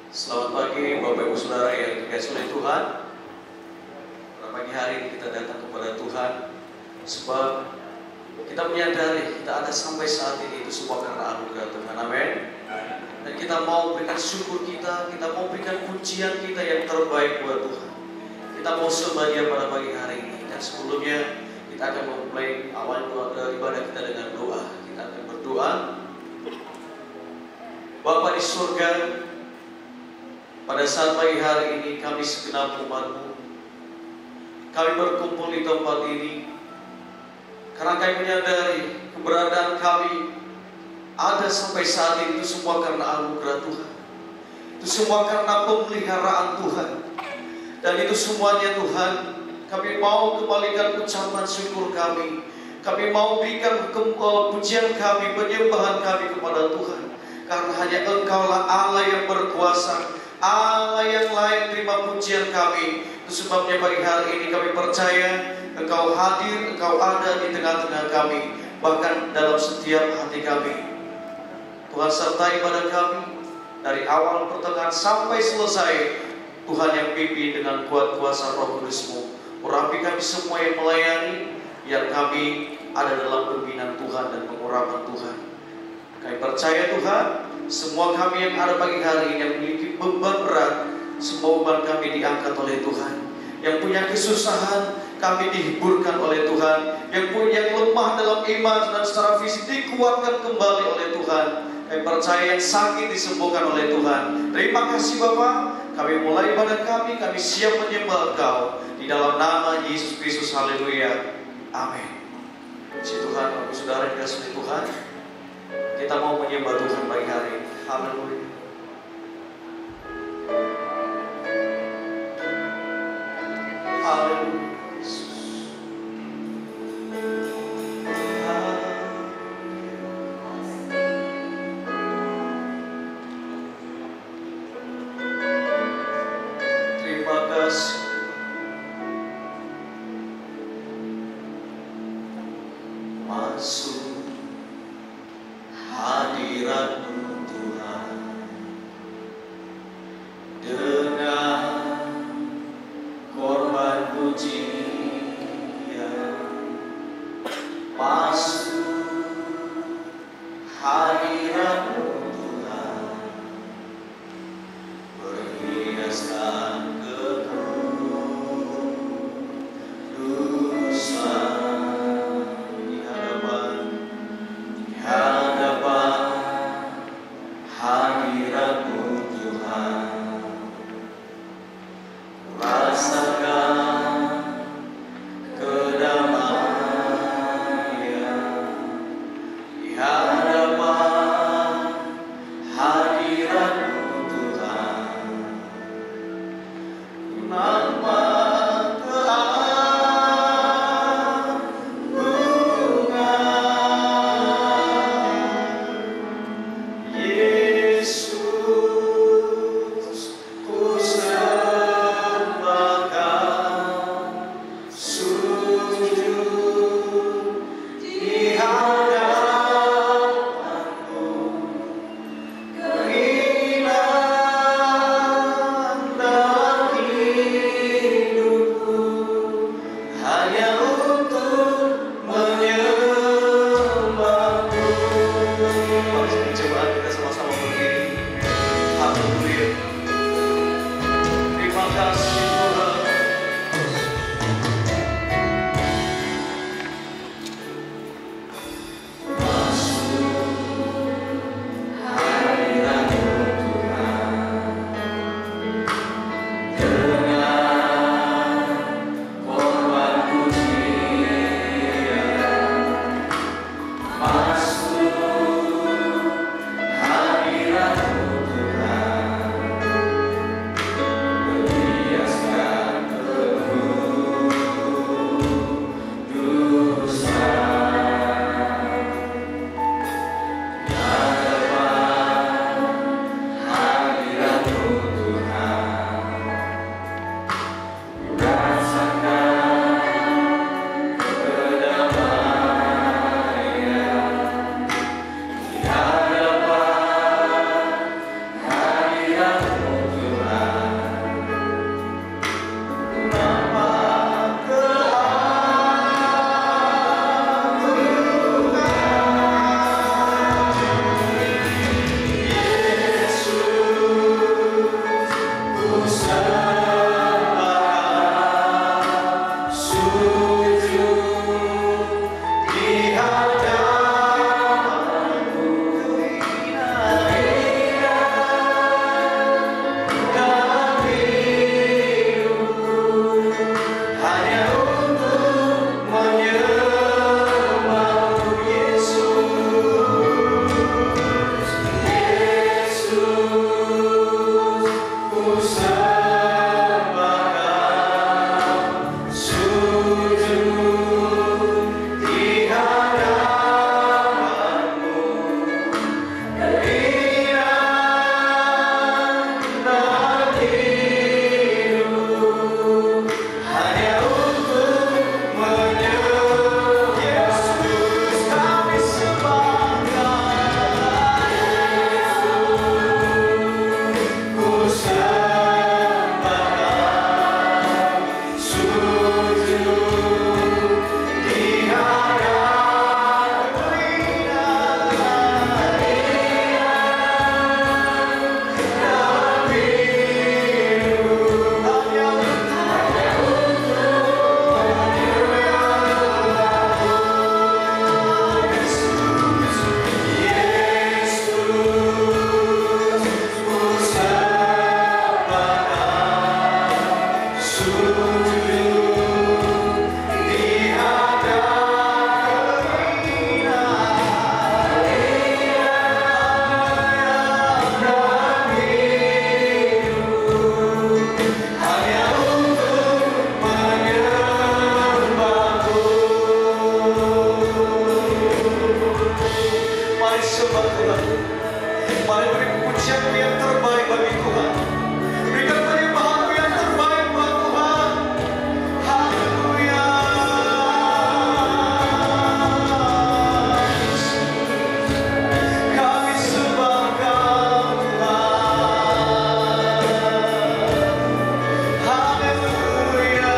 Selamat pagi Bapak Ibu Saudara yang dikasihi oleh Tuhan. Pada pagi hari ini kita datang kepada Tuhan sebab kita menyadari kita ada sampai saat ini itu semua karena anugerah Tuhan. Amin. Dan kita mau berikan syukur kita mau berikan pujian kita yang terbaik buat Tuhan. Kita mau sembah Dia pada pagi hari ini. Dan sebelumnya kita akan memulai awal ibadah kita dengan doa. Kita akan berdoa. Bapa di surga, pada saat pagi hari ini kami segenap umat-Mu, kami berkumpul di tempat ini karena kami menyadari keberadaan kami ada sampai saat ini itu semua karena anugerah Tuhan. Itu semua karena pemeliharaan Tuhan. Dan itu semuanya Tuhan, kami mau kembalikan ucapan syukur kami. Kami mau berikan pujian kami, penyembahan kami kepada Tuhan. Karena hanya Engkaulah Allah yang berkuasa, Allah yang layak terima pujian kami. Itu sebabnya pagi hari ini kami percaya Engkau hadir, Engkau ada di tengah-tengah kami, bahkan dalam setiap hati kami. Tuhan sertai pada kami dari awal pertengahan sampai selesai. Tuhan yang pimpin dengan kuat kuasa Roh Kudus-Mu, urapi kami semua yang melayani, biar kami ada dalam pimpinan Tuhan dan pengurapan Tuhan. Kami percaya Tuhan, semua kami yang ada pagi hari ini yang memiliki beban berat, semua beban kami diangkat oleh Tuhan. Yang punya kesusahan, kami dihiburkan oleh Tuhan. Yang lemah dalam iman dan secara fisik dikuatkan kembali oleh Tuhan. Kami percaya yang sakit disembuhkan oleh Tuhan. Terima kasih Bapa. Kami mulai ibadah kami siap menyembah Engkau di dalam nama Yesus Kristus. Haleluya. Amin. Puji Tuhan, Bapak Saudara yang dikasihi Tuhan. Kita mau menyembah Tuhan pagi hari ini. Haleluya. Haleluya. Terima kasih. Masuk hadirat-Mu Tuhan dengan korban pujian. Masuk hadirat-Mu Tuhan perhiaskan kekudusan. Hadirat-Mu Tuhan, rasakan kedamaian di hadapan hadirat-Mu Tuhan. Nama hadirat-Mu Tuhan. pujianmu yang terbaik bagi Tuhan. Berikan penyembahanmu yang terbaik buat Tuhan. Haleluya. Kami sembah Kau Tuhan. Haleluya.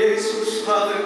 Yesus kami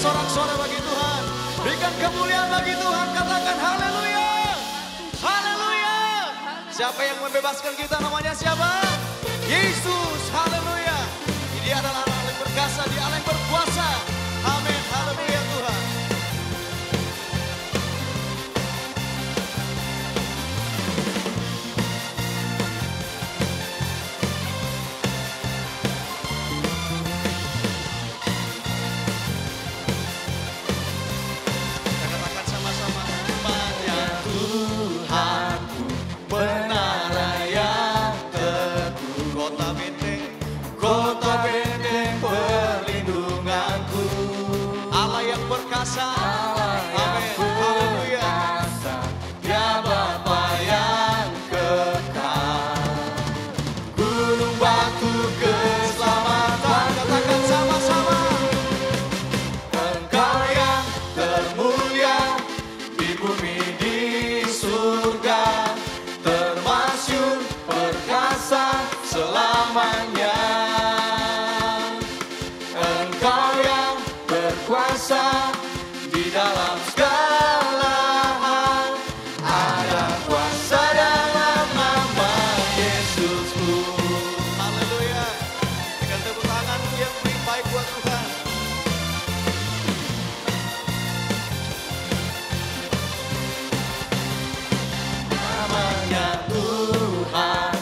sorak-sorai bagi Tuhan. Berikan kemuliaan bagi Tuhan. Katakan haleluya. Haleluya. Siapa yang membebaskan kita, namanya siapa? Yesus. Haleluya. Dia adalah Allah yang berkuasa, Dia Allah yang berkuasa. Amin. Haleluya Tuhan. yang perkasa. Amin. Haleluya. Dia Bapa yang kekal. Gunung batu keselamatan. Katakan sama-sama. Engkau yang termulia di bumi di surga, termasyhur perkasa selamanya. Engkau yang berkuasa di dalam segala hal, ada kuasa dalam nama Yesusku. Haleluya. Dengan tepuk tangan yang beri baik buat Tuhan. Namanya Tuhan,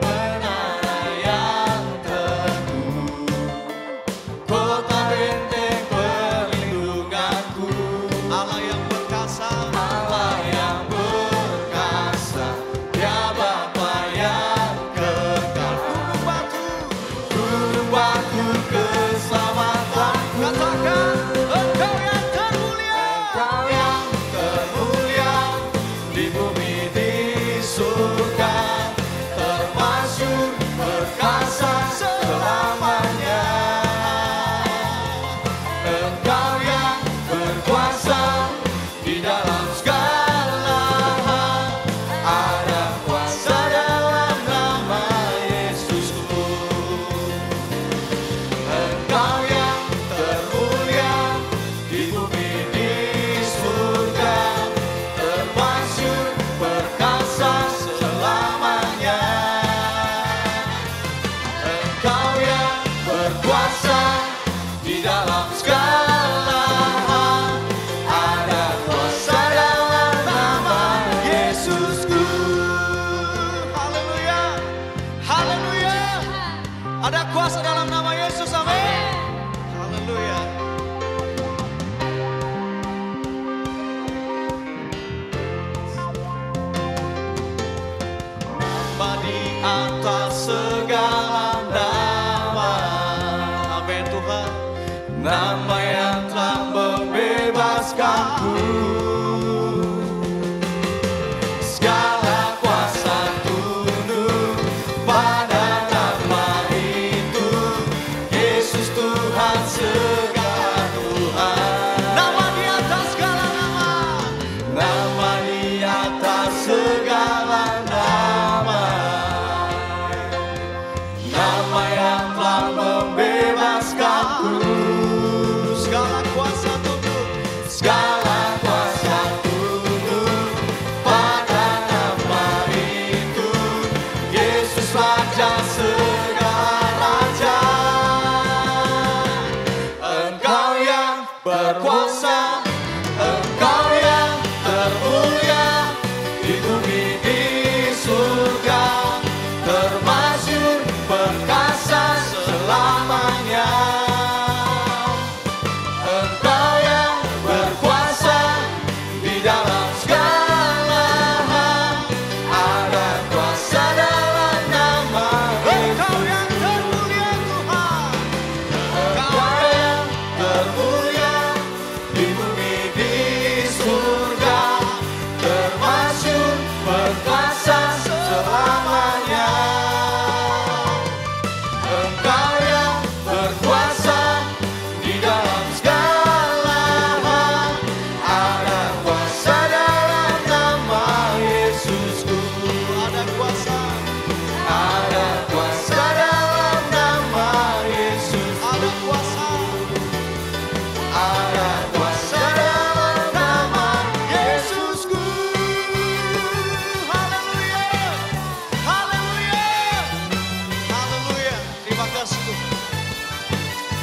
menara yang teguh, kota benteng perlindunganku. Allah yang perkasa. Allah yang berkasa, Dia Bapa yang kekal. Gunung batu keselamatan. Katakan Engkau yang termulia. Engkau yang termulia di bumi di surga, termasyhur perkasa selamanya. Engkau yang berkuasa di dalam segala hal, ada kuasa dalam nama Yesusku. Engkau yang termulia di bumi di surga, termasyhur perkasa selamanya. Engkau yang berkuasa di dalam segala hal, ada kuasa dalam nama Yesusku. Haleluya. Haleluya. Ada kuasa dalam nama Yesus. Amin. Haleluya. Nama di atas segala nama. Amin Tuhan. Nama yang telah membebaskanku. Segala kuasa tunduk pada nama itu. Yesus Tuhan segala Tuhan. Nama di atas segala nama. Nama di atas segala nama. Nama yang telah membebaskanku. Segala kuasa tunduk. Segala kuasa tunduk pada nama itu. Yesus Raja segala raja. Engkau yang berkuasa, Engkau yang termulia di bumi di surga, termasyhur perkasa selamanya. Engkau yang berkuasa di dalam segala hal, ada kuasa dalam nama Engkau Yesus. yang termulia Tuhan. Engkau yang termulia di bumi di surga, termasyhur perkasa selamanya. Engkau yang berkuasa di dalam segala hal, ada kuasa dalam nama Yesusku. Ada kuasa. Ada kuasa dalam nama Yesus. Ada kuasa. Ada kuasa dalam nama Yesusku. Haleluya. Haleluya. Haleluya. Terima kasih Tuhan.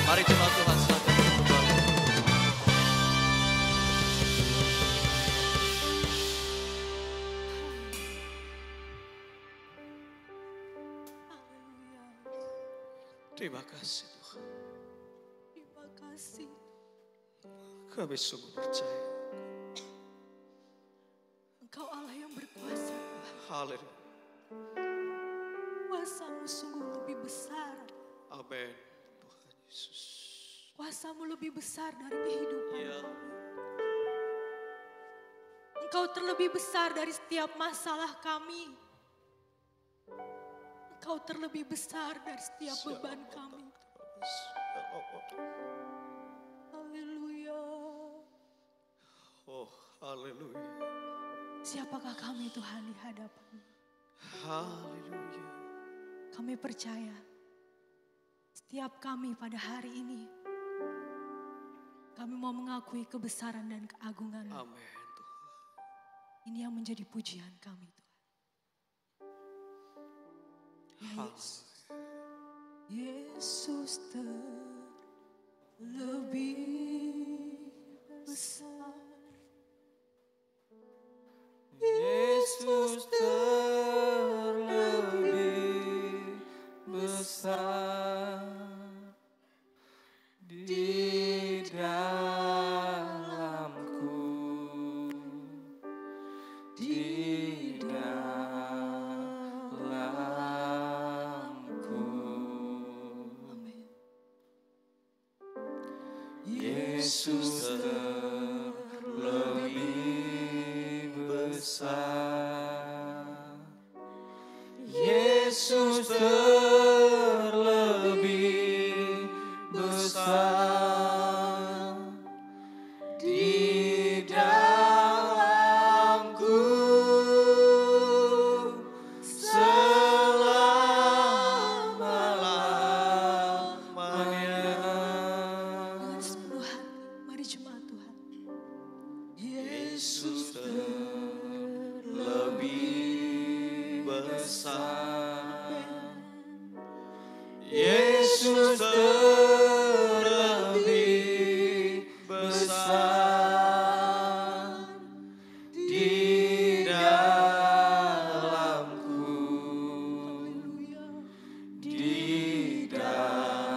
Mari jemaat Tuhan silakan berdoa. Terima kasih Tuhan. Terima kasih. Kami sungguh percaya. Engkau Allah yang berkuasa. Haleluya. Kuasamu sungguh lebih besar. Amin. Tuhan Yesus. Kuasa-Mu lebih besar dari kehidupan. Ya. Engkau terlebih besar dari setiap masalah kami. Engkau terlebih besar dari setiap beban kami. Haleluya. Oh, haleluya. Siapakah kami Tuhan di hadapan-Mu? Haleluya. Kami percaya setiap kami pada hari ini, kami mau mengakui kebesaran dan keagungan-Mu. Amin Tuhan. Ini yang menjadi pujian kami Tuhan. Ya Yesus. Yesus terlebih besar. Yesus terlebih besar di dalamku, di dalamku. Amin. Yesus terlebih besar. Yesus terlebih besar di dalamku selama-lamanya. Dengan sepenuh hati, mari jemaat Tuhan. Yesus terlebih besar. Yesus terlebih besar di dalamku, di dalamku.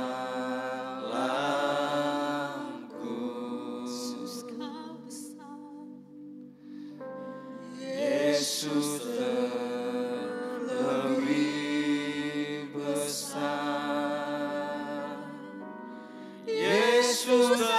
Yesus Kau besar. Yesus terlebih besar. Yesus terlebih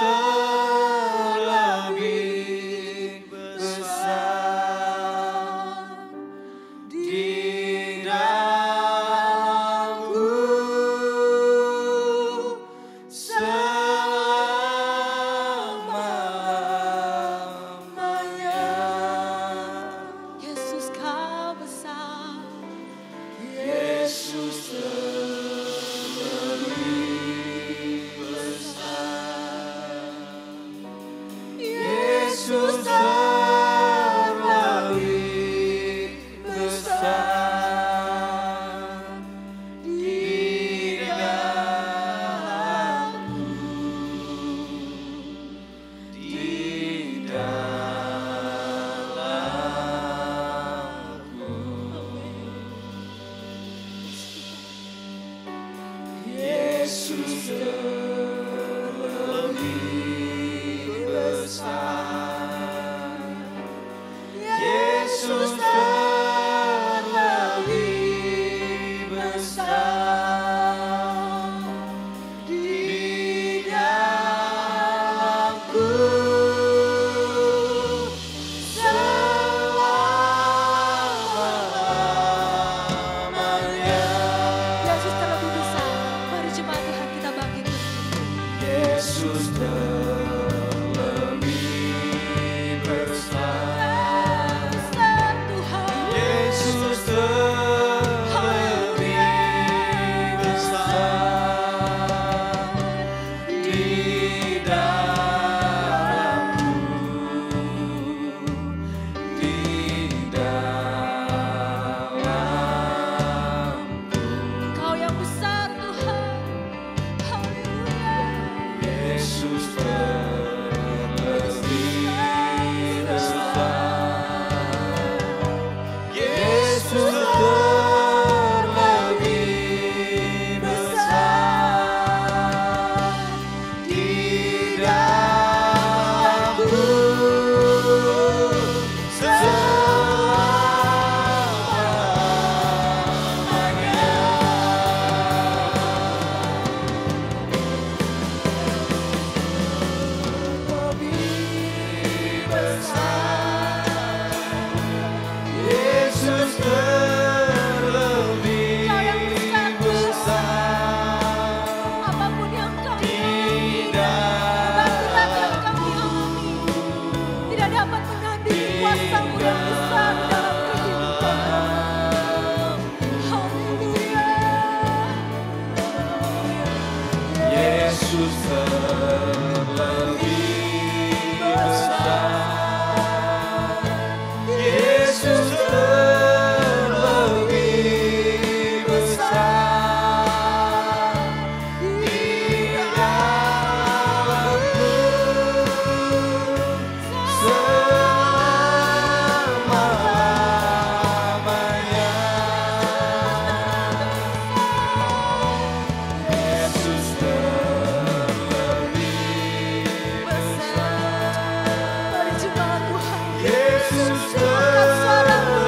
Yesus, dengarkan suara-Mu.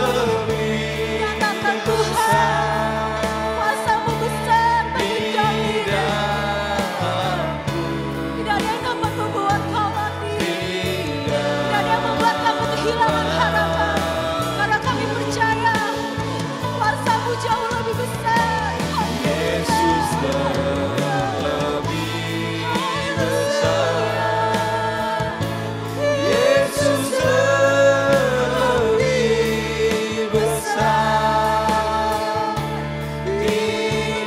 Nyatakan Tuhan, kuasa-Mu besar bagi kami. Tidak ada yang dapat membuat Kau mati. Tidak ada yang membuat kami kehilangan harapan. Karena kami percaya kuasa-Mu jauh lebih besar. Yesus lebih besar. Yesus lebih besar. Di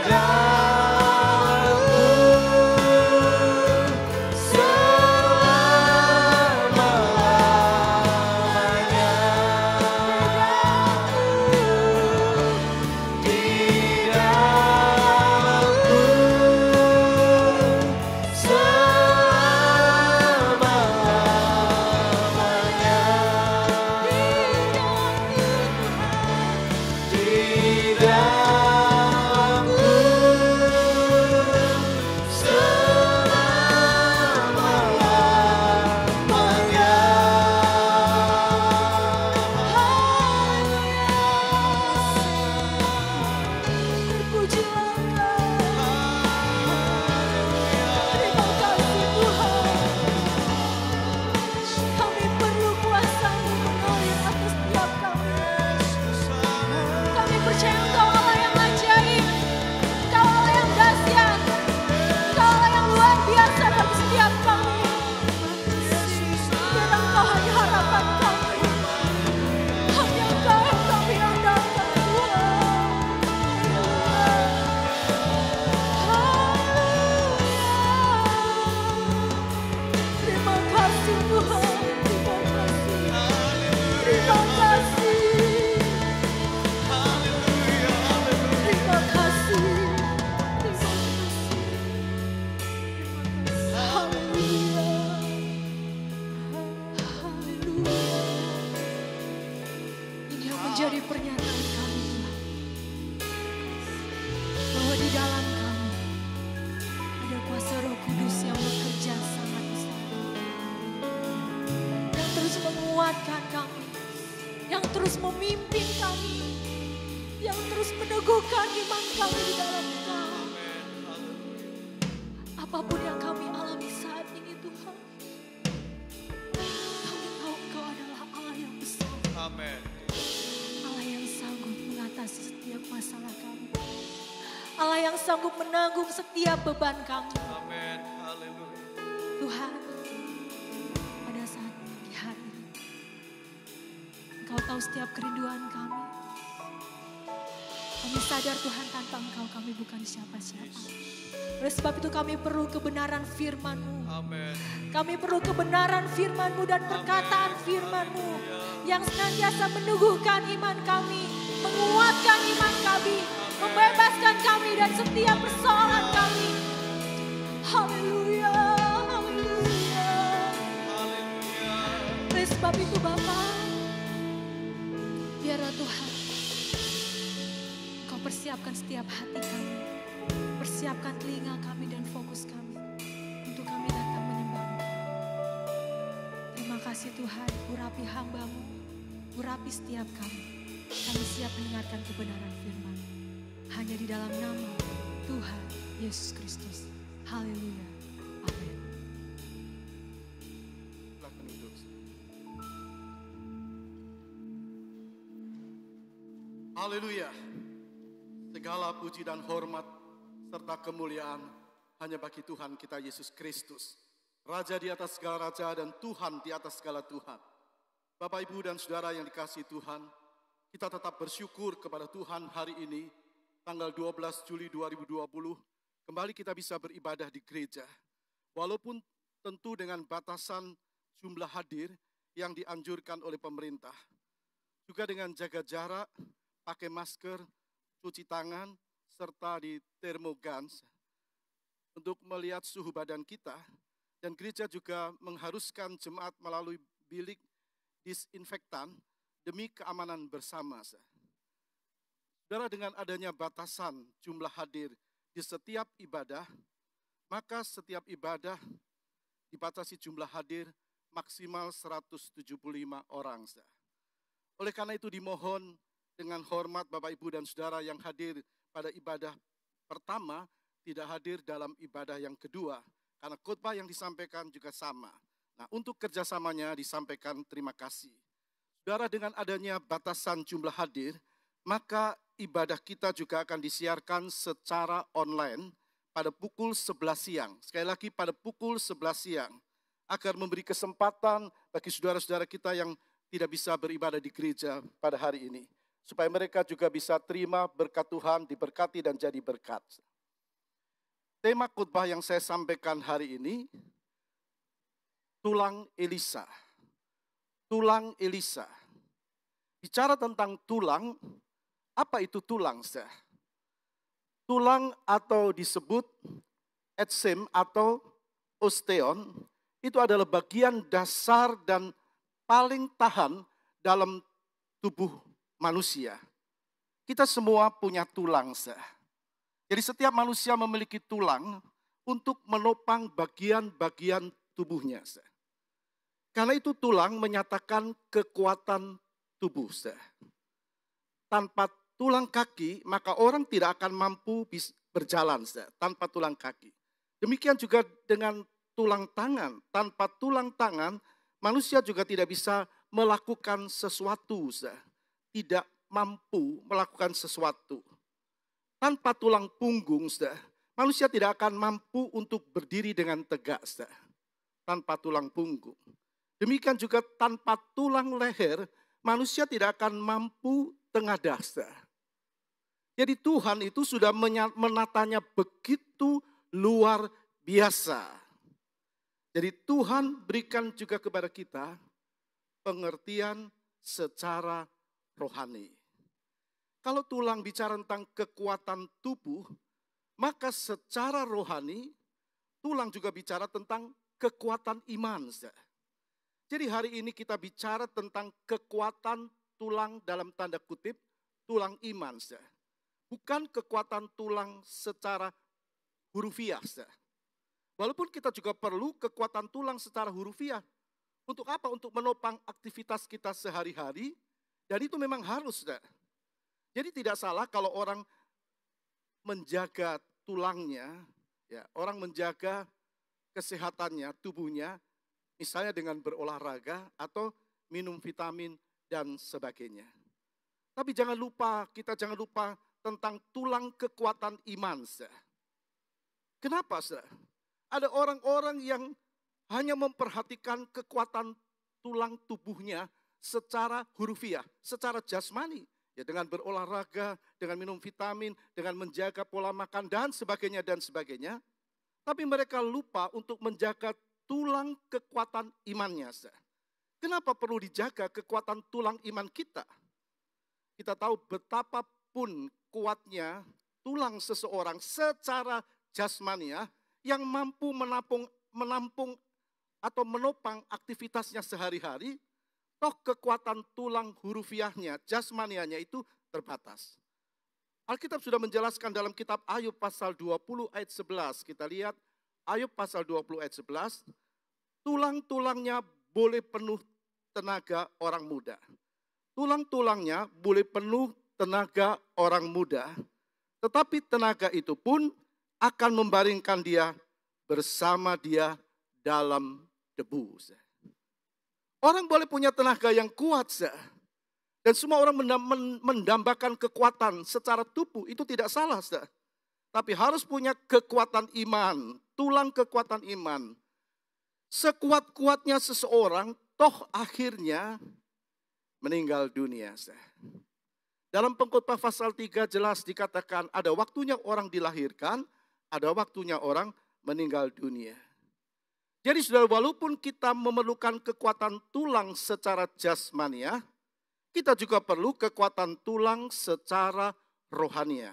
dalamku selama-lamanya. Di dalamku selama-lamanya. Di dalamku selama-lamanya. Terpujilah Engkau. Terima kasih Tuhan. Kami perlu kuasa-Mu mengalir atas setiap kami. Kami percaya Engkau Allah yang ajaib. Engkau Allah yang dahsyat. Engkau Allah yang luar biasa bagi setiap kami. Biar Engkau hanya harapan kami. Hanya Engkau yang kami andalkan Tuhan. Terima kasih Tuhan. Terima kasih. Terima kasih. Terima kasih. Haleluya. Haleluya. Ini yang menjadi pernyataan kami Tuhan. Bahwa di dalam kami ada kuasa Roh Kudus yang bekerja sangat besar. Yang terus menguatkan kami. Yang terus memimpin kami. Yang terus meneguhkan iman kami di dalam Engkau. Apapun yang kami alami saat ini Tuhan. Kami tahu Engkau adalah Allah yang besar. Amin. Allah yang sanggup mengatasi setiap masalah kami. Allah yang sanggup menanggung setiap beban kami. Amin. Haleluya. Tuhan, pada saat pagi hari ini, Engkau tahu setiap kerinduan kami. Kami sadar Tuhan tanpa Engkau kami bukan siapa-siapa. Oleh sebab itu kami perlu kebenaran firman-Mu. Amin. Kami perlu kebenaran firman-Mu dan perkataan firman-Mu yang senantiasa meneguhkan iman kami, menguatkan iman kami, membebaskan kami dari setiap persoalan kami. Haleluya, haleluya. Oleh sebab itu Bapa, biarlah Tuhan, Kau persiapkan setiap hati kami, persiapkan telinga kami dan fokus kami untuk kami datang menyembah. Terima kasih Tuhan, urapi hamba-Mu, urapi setiap kami. Kami siap mendengarkan kebenaran firman. Hanya di dalam nama Tuhan Yesus Kristus. Haleluya. Amin. Silakan duduk. Haleluya. Segala puji dan hormat serta kemuliaan hanya bagi Tuhan kita Yesus Kristus. Raja di atas segala raja dan Tuhan di atas segala Tuhan. Bapak, Ibu, dan Saudara yang dikasihi Tuhan, kita tetap bersyukur kepada Tuhan hari ini, tanggal 12 Juli 2020, kembali kita bisa beribadah di gereja. Walaupun tentu dengan batasan jumlah hadir yang dianjurkan oleh pemerintah. Juga dengan jaga jarak, pakai masker, cuci tangan, serta di thermogans untuk melihat suhu badan kita. Dan gereja juga mengharuskan jemaat melalui bilik disinfektan demi keamanan bersama. Saudara, dengan adanya batasan jumlah hadir di setiap ibadah, maka setiap ibadah dibatasi jumlah hadir maksimal 175 orang. Oleh karena itu dimohon dengan hormat Bapak Ibu dan Saudara yang hadir pada ibadah pertama, tidak hadir dalam ibadah yang kedua. Karena khotbah yang disampaikan juga sama. Nah, untuk kerjasamanya disampaikan terima kasih. Saudara, dengan adanya batasan jumlah hadir, maka ibadah kita juga akan disiarkan secara online pada pukul 11 siang. Sekali lagi pada pukul 11 siang. Agar memberi kesempatan bagi saudara-saudara kita yang tidak bisa beribadah di gereja pada hari ini. Supaya mereka juga bisa terima berkat Tuhan, diberkati dan jadi berkat. Tema khotbah yang saya sampaikan hari ini, tulang Elisa. Tulang Elisa. Bicara tentang tulang, apa itu tulang? Tulang atau disebut etsim atau osteon, itu adalah bagian dasar dan paling tahan dalam tubuh manusia. Kita semua punya tulang. Jadi setiap manusia memiliki tulang untuk menopang bagian-bagian tubuhnya. Karena itu tulang menyatakan kekuatan tubuh. Tanpa tulang kaki, maka orang tidak akan mampu berjalan tanpa tulang kaki. Demikian juga dengan tulang tangan. Tanpa tulang tangan, manusia juga tidak bisa melakukan sesuatu. Tidak mampu melakukan sesuatu. Tanpa tulang punggung, manusia tidak akan mampu untuk berdiri dengan tegak. Tanpa tulang punggung. Demikian juga tanpa tulang leher, manusia tidak akan mampu tengadah. Jadi Tuhan itu sudah menatanya begitu luar biasa. Jadi Tuhan berikan juga kepada kita pengertian secara rohani. Kalau tulang bicara tentang kekuatan tubuh, maka secara rohani tulang juga bicara tentang kekuatan iman. Jadi hari ini kita bicara tentang kekuatan tulang dalam tanda kutip, tulang iman. Bukan kekuatan tulang secara hurufiah. Walaupun kita juga perlu kekuatan tulang secara hurufiah. Untuk apa? Untuk menopang aktivitas kita sehari-hari. Dan itu memang harus. Jadi tidak salah kalau orang menjaga tulangnya, ya, orang menjaga kesehatannya, tubuhnya, misalnya dengan berolahraga atau minum vitamin dan sebagainya. Tapi kita jangan lupa tentang tulang kekuatan iman. Kenapa? Ada orang-orang yang hanya memperhatikan kekuatan tulang tubuhnya secara hurufiah, secara jasmani. Ya, dengan berolahraga, dengan minum vitamin, dengan menjaga pola makan dan sebagainya dan sebagainya. Tapi mereka lupa untuk menjaga tulang kekuatan imannya. Kenapa perlu dijaga kekuatan tulang iman kita? Kita tahu betapapun kuatnya tulang seseorang secara jasmania yang mampu menampung atau menopang aktivitasnya sehari-hari, toh kekuatan tulang hurufiahnya, jasmanianya itu terbatas. Alkitab sudah menjelaskan dalam kitab Ayub pasal 20 ayat 11. Kita lihat Ayub pasal 20 ayat 11. Tulang-tulangnya boleh penuh tenaga orang muda. Tulang-tulangnya boleh penuh tenaga orang muda. Tetapi tenaga itu pun akan membaringkan dia bersama dia dalam debu. Orang boleh punya tenaga yang kuat. Dan semua orang mendambakan kekuatan secara tubuh, itu tidak salah. Tapi harus punya kekuatan iman, tulang kekuatan iman. Sekuat-kuatnya seseorang, toh akhirnya meninggal dunia. Dalam Pengkhotbah pasal 3 jelas dikatakan ada waktunya orang dilahirkan, ada waktunya orang meninggal dunia. Jadi saudara, walaupun kita memerlukan kekuatan tulang secara jasmania, kita juga perlu kekuatan tulang secara rohania.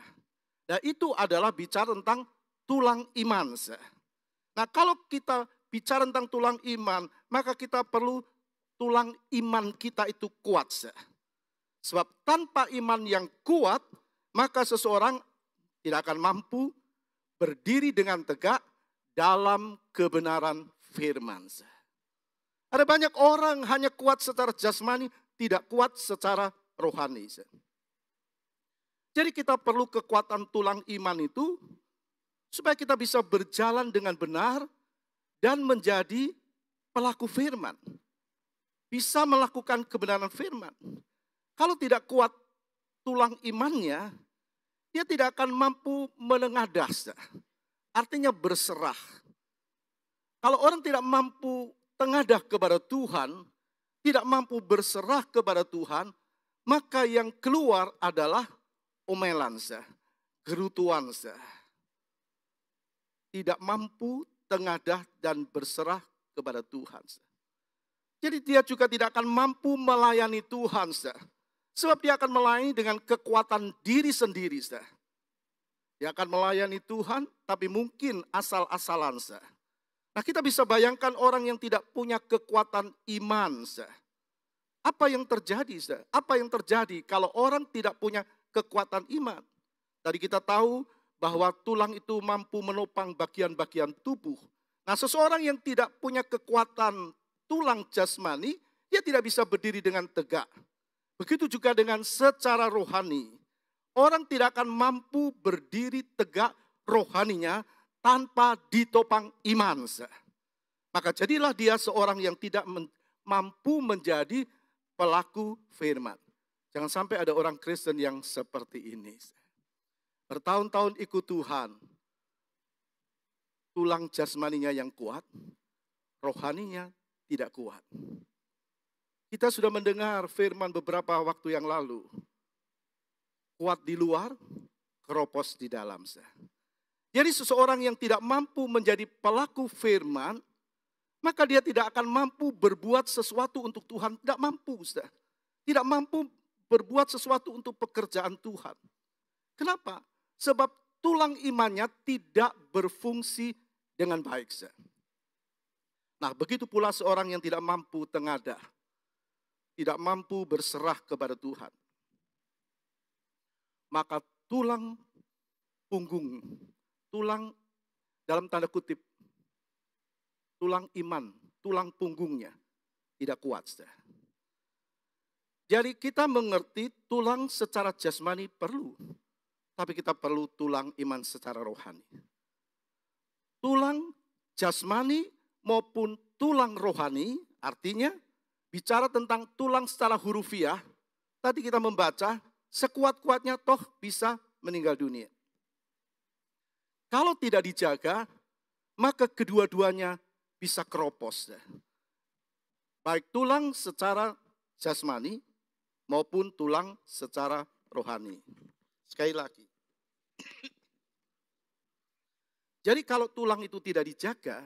Nah, itu adalah bicara tentang tulang iman. Nah, kalau kita bicara tentang tulang iman, maka kita perlu tulang iman kita itu kuat. Sebab tanpa iman yang kuat, maka seseorang tidak akan mampu berdiri dengan tegak dalam kebenaran firman. Ada banyak orang hanya kuat secara jasmani, tidak kuat secara rohani. Jadi kita perlu kekuatan tulang iman itu supaya kita bisa berjalan dengan benar dan menjadi pelaku firman. Bisa melakukan kebenaran firman. Kalau tidak kuat tulang imannya, dia tidak akan mampu menengadah. Artinya berserah. Kalau orang tidak mampu tengadah kepada Tuhan, tidak mampu berserah kepada Tuhan, maka yang keluar adalah omelan, gerutuan. Tidak mampu tengadah dan berserah kepada Tuhan. Jadi dia juga tidak akan mampu melayani Tuhan. Sebab dia akan melayani dengan kekuatan diri sendiri. Dia akan melayani Tuhan tapi mungkin asal-asalan. Nah kita bisa bayangkan orang yang tidak punya kekuatan iman. Apa yang terjadi? Apa yang terjadi kalau orang tidak punya kekuatan iman? Tadi kita tahu bahwa tulang itu mampu menopang bagian-bagian tubuh. Nah seseorang yang tidak punya kekuatan tulang jasmani, dia tidak bisa berdiri dengan tegak. Begitu juga dengan secara rohani. Orang tidak akan mampu berdiri tegak rohaninya tanpa ditopang iman. Maka jadilah dia seorang yang tidak mampu menjadi pelaku firman. Jangan sampai ada orang Kristen yang seperti ini. Bertahun-tahun ikut Tuhan, tulang jasmaninya yang kuat, rohaninya tidak kuat. Kita sudah mendengar firman beberapa waktu yang lalu. Kuat di luar, keropos di dalam. Jadi seseorang yang tidak mampu menjadi pelaku firman, maka dia tidak akan mampu berbuat sesuatu untuk Tuhan. Tidak mampu. Tidak mampu berbuat sesuatu untuk pekerjaan Tuhan. Kenapa? Sebab tulang imannya tidak berfungsi dengan baik. Nah begitu pula seorang yang tidak mampu tengadah. Tidak mampu berserah kepada Tuhan. Maka tulang punggung, tulang dalam tanda kutip, tulang iman, tulang punggungnya tidak kuat. Jadi kita mengerti tulang secara jasmani perlu, tapi kita perlu tulang iman secara rohani. Tulang jasmani maupun tulang rohani, artinya bicara tentang tulang secara hurufiah, tadi kita membaca, sekuat-kuatnya toh bisa meninggal dunia. Kalau tidak dijaga, maka kedua-duanya bisa keropos. Baik tulang secara jasmani maupun tulang secara rohani. Sekali lagi. Jadi kalau tulang itu tidak dijaga,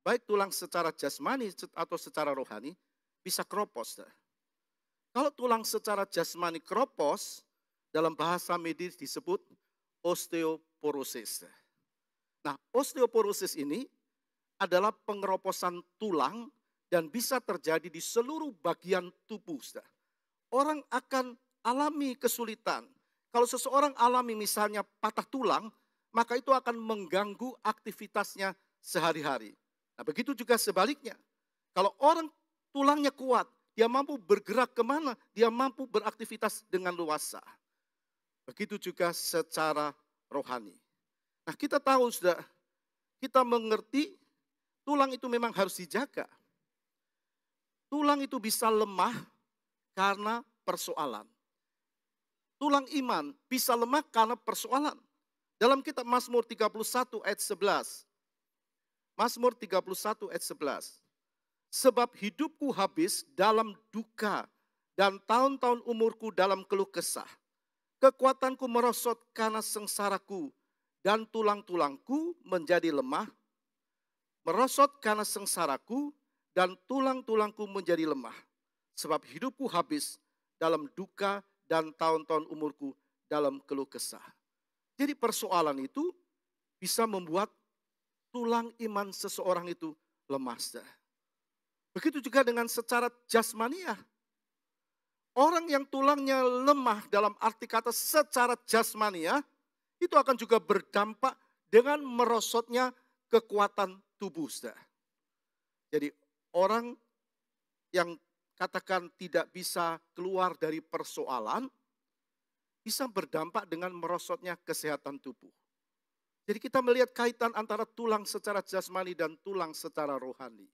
baik tulang secara jasmani atau secara rohani, bisa keropos. Kalau tulang secara jasmani keropos, dalam bahasa medis disebut osteoporosis. Nah, osteoporosis ini adalah pengeroposan tulang dan bisa terjadi di seluruh bagian tubuh. Orang akan alami kesulitan. Kalau seseorang alami misalnya patah tulang, maka itu akan mengganggu aktivitasnya sehari-hari. Nah, begitu juga sebaliknya. Kalau orang tulangnya kuat, dia mampu bergerak kemana, dia mampu beraktivitas dengan luasa. Begitu juga secara rohani. Nah kita tahu sudah, kita mengerti tulang itu memang harus dijaga. Tulang itu bisa lemah karena persoalan. Tulang iman bisa lemah karena persoalan. Dalam kitab Mazmur 31 ayat 11. Mazmur 31 ayat 11. Sebab hidupku habis dalam duka dan tahun-tahun umurku dalam keluh kesah. Kekuatanku merosot karena sengsaraku dan tulang-tulangku menjadi lemah. Merosot karena sengsaraku dan tulang-tulangku menjadi lemah. Sebab hidupku habis dalam duka dan tahun-tahun umurku dalam keluh kesah. Jadi persoalan itu bisa membuat tulang iman seseorang itu lemah. Begitu juga dengan secara jasmaniah. Orang yang tulangnya lemah dalam arti kata secara jasmaniah, itu akan juga berdampak dengan merosotnya kekuatan tubuh. Jadi orang yang katakan tidak bisa keluar dari persoalan, bisa berdampak dengan merosotnya kesehatan tubuh. Jadi kita melihat kaitan antara tulang secara jasmani dan tulang secara rohani.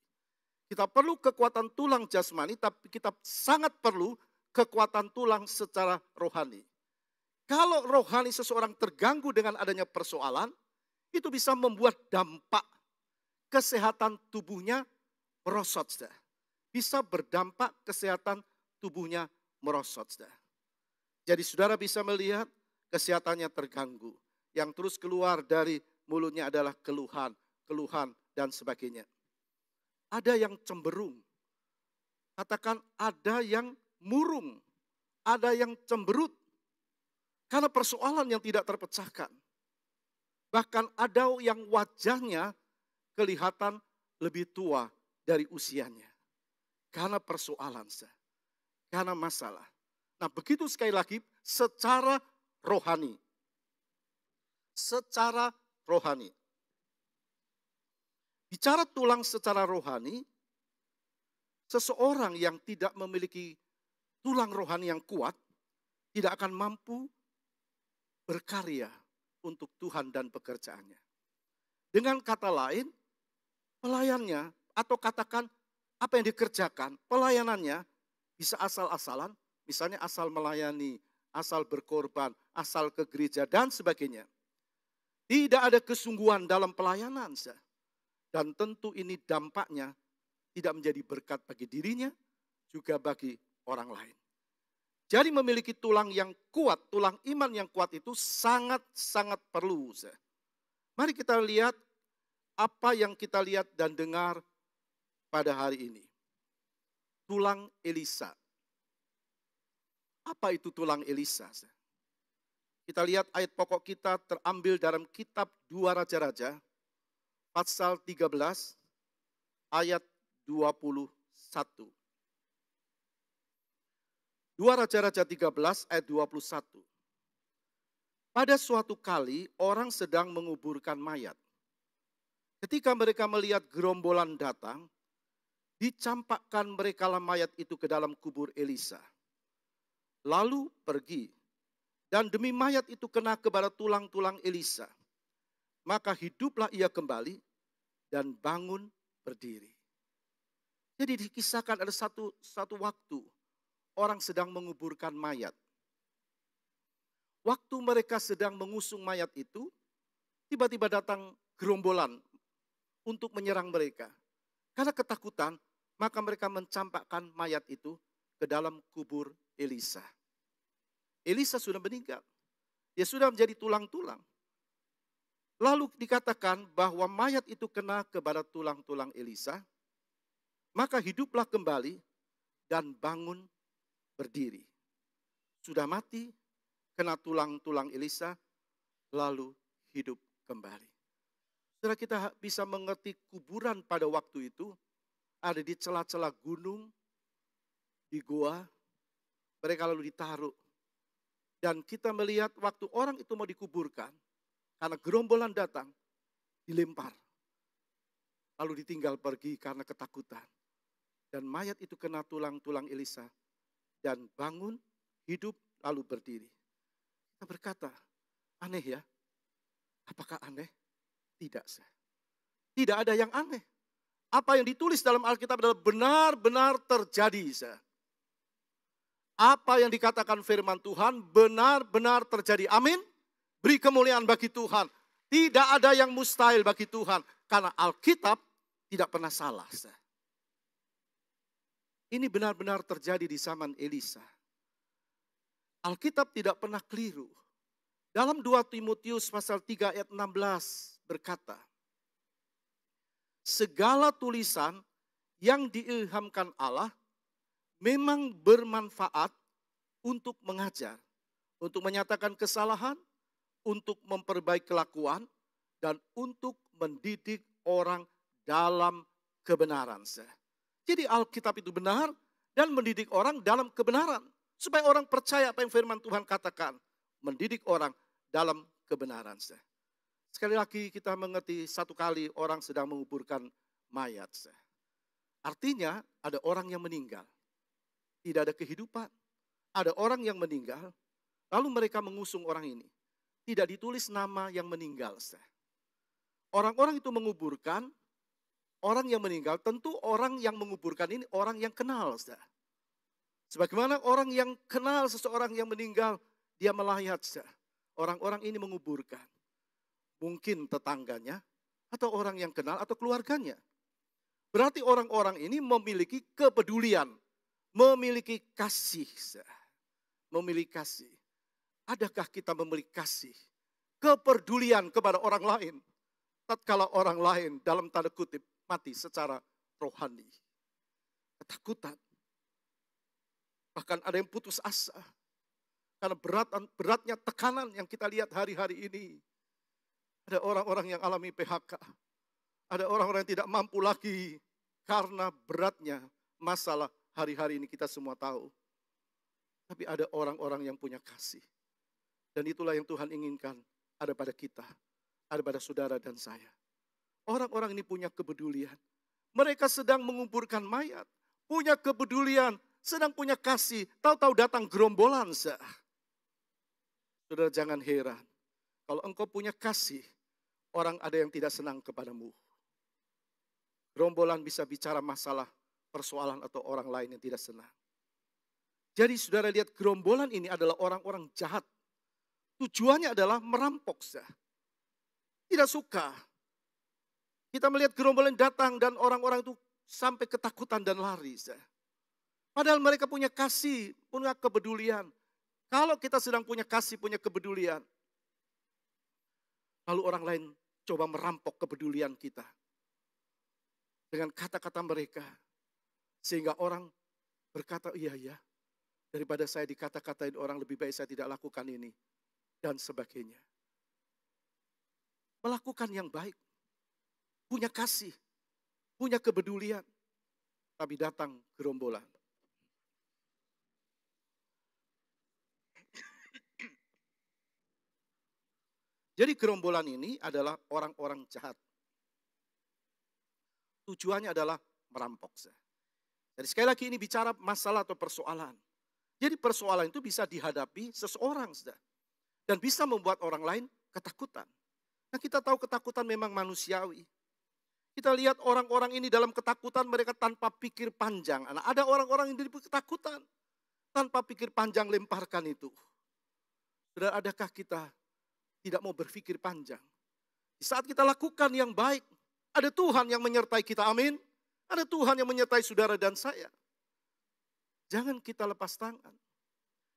Kita perlu kekuatan tulang jasmani, tapi kita sangat perlu kekuatan tulang secara rohani. Kalau rohani seseorang terganggu dengan adanya persoalan, itu bisa membuat dampak kesehatan tubuhnya merosot. Bisa berdampak kesehatan tubuhnya merosot. Jadi saudara bisa melihat kesehatannya terganggu. Yang terus keluar dari mulutnya adalah keluhan, dan sebagainya. Ada yang cemberung. Katakan ada yang murung. Ada yang cemberut. Karena persoalan yang tidak terpecahkan. Bahkan ada yang wajahnya kelihatan lebih tua dari usianya. Karena persoalan, karena masalah. Nah begitu sekali lagi secara rohani. Secara rohani. Bicara tulang secara rohani, seseorang yang tidak memiliki tulang rohani yang kuat, tidak akan mampu berkarya untuk Tuhan dan pekerjaannya. Dengan kata lain, pelayannya atau katakan apa yang dikerjakan, pelayanannya bisa asal-asalan, misalnya asal melayani, asal berkorban, asal ke gereja dan sebagainya. Tidak ada kesungguhan dalam pelayanan. Dan tentu ini dampaknya tidak menjadi berkat bagi dirinya, juga bagi orang lain. Jadi memiliki tulang yang kuat, tulang iman yang kuat itu sangat-sangat perlu. Mari kita lihat apa yang kita lihat dan dengar pada hari ini. Tulang Elisa. Apa itu tulang Elisa? Kita lihat ayat pokok kita terambil dalam kitab 2 Raja-Raja, pasal 13, ayat 21. 2 Raja-Raja 13 ayat 21. Pada suatu kali orang sedang menguburkan mayat. Ketika mereka melihat gerombolan datang, dicampakkan merekalah mayat itu ke dalam kubur Elisa. Lalu pergi. Dan demi mayat itu kena kepada tulang-tulang Elisa. Maka hiduplah ia kembali dan bangun berdiri. Jadi dikisahkan ada satu waktu orang sedang menguburkan mayat. Waktu mereka sedang mengusung mayat itu, tiba-tiba datang gerombolan untuk menyerang mereka. Karena ketakutan, maka mereka mencampakkan mayat itu ke dalam kubur Elisa. Elisa sudah meninggal. Dia sudah menjadi tulang-tulang. Lalu dikatakan bahwa mayat itu kena kepada tulang-tulang Elisa. Maka hiduplah kembali dan bangun berdiri. Sudah mati, kena tulang-tulang Elisa, lalu hidup kembali. Setelah kita bisa mengerti kuburan pada waktu itu, ada di celah-celah gunung, di goa, mereka lalu ditaruh. Dan kita melihat waktu orang itu mau dikuburkan, karena gerombolan datang, dilempar. Lalu ditinggal pergi karena ketakutan. Dan mayat itu kena tulang-tulang Elisa. Dan bangun, hidup, lalu berdiri. Kita berkata, aneh ya? Apakah aneh? Tidak. Tidak ada yang aneh. Apa yang ditulis dalam Alkitab adalah benar-benar terjadi. Apa yang dikatakan firman Tuhan benar-benar terjadi. Amin. Beri kemuliaan bagi Tuhan. Tidak ada yang mustahil bagi Tuhan. Karena Alkitab tidak pernah salah. Ini benar-benar terjadi di zaman Elisa. Alkitab tidak pernah keliru. Dalam 2 Timotius pasal 3 ayat 16 berkata, segala tulisan yang diilhamkan Allah memang bermanfaat untuk mengajar, untuk menyatakan kesalahan, untuk memperbaiki kelakuan, dan untuk mendidik orang dalam kebenaran. Jadi Alkitab itu benar dan mendidik orang dalam kebenaran. Supaya orang percaya apa yang firman Tuhan katakan. Mendidik orang dalam kebenaran. Sekali lagi kita mengerti satu kali orang sedang menguburkan mayat. Artinya ada orang yang meninggal. Tidak ada kehidupan. Ada orang yang meninggal, lalu mereka mengusung orang ini. Tidak ditulis nama yang meninggal. Orang-orang itu menguburkan orang yang meninggal, tentu orang yang menguburkan ini orang yang kenal. Sebagaimana orang yang kenal seseorang yang meninggal, dia melayat. Orang-orang ini menguburkan. Mungkin tetangganya, atau orang yang kenal, atau keluarganya. Berarti orang-orang ini memiliki kepedulian, memiliki kasih. Memiliki kasih. Adakah kita memiliki kasih, kepedulian kepada orang lain, tatkala orang lain dalam tanda kutip mati secara rohani? Ketakutan. Bahkan ada yang putus asa. Karena beratnya tekanan yang kita lihat hari-hari ini. Ada orang-orang yang alami PHK. Ada orang-orang yang tidak mampu lagi karena beratnya masalah hari-hari ini kita semua tahu. Tapi ada orang-orang yang punya kasih. Dan itulah yang Tuhan inginkan ada pada kita, ada pada saudara dan saya. Orang-orang ini punya kepedulian. Mereka sedang menguburkan mayat, punya kepedulian, sedang punya kasih. Tahu-tahu datang gerombolan. Saudara jangan heran, kalau engkau punya kasih, orang ada yang tidak senang kepadamu. Gerombolan bisa bicara masalah, persoalan atau orang lain yang tidak senang. Jadi saudara lihat gerombolan ini adalah orang-orang jahat. Tujuannya adalah merampok. Tidak suka. Kita melihat gerombolan datang dan orang-orang itu sampai ketakutan dan lari. Padahal mereka punya kasih, punya kepedulian. Kalau kita sedang punya kasih, punya kepedulian. Lalu orang lain coba merampok kepedulian kita. Dengan kata-kata mereka. Sehingga orang berkata, iya ya. Daripada saya dikata-katain orang, lebih baik saya tidak lakukan ini. Dan sebagainya. Melakukan yang baik. Punya kasih. Punya kepedulian. Tapi datang gerombolan. Jadi gerombolan ini adalah orang-orang jahat. Tujuannya adalah merampok. Jadi sekali lagi ini bicara masalah atau persoalan. Jadi persoalan itu bisa dihadapi seseorang. Dan bisa membuat orang lain ketakutan. Nah kita tahu ketakutan memang manusiawi. Kita lihat orang-orang ini dalam ketakutan mereka tanpa pikir panjang. Nah, ada orang-orang yang dari ketakutan. Tanpa pikir panjang lemparkan itu. Saudara, adakah kita tidak mau berpikir panjang? Di saat kita lakukan yang baik, ada Tuhan yang menyertai kita, amin. Ada Tuhan yang menyertai saudara dan saya. Jangan kita lepas tangan.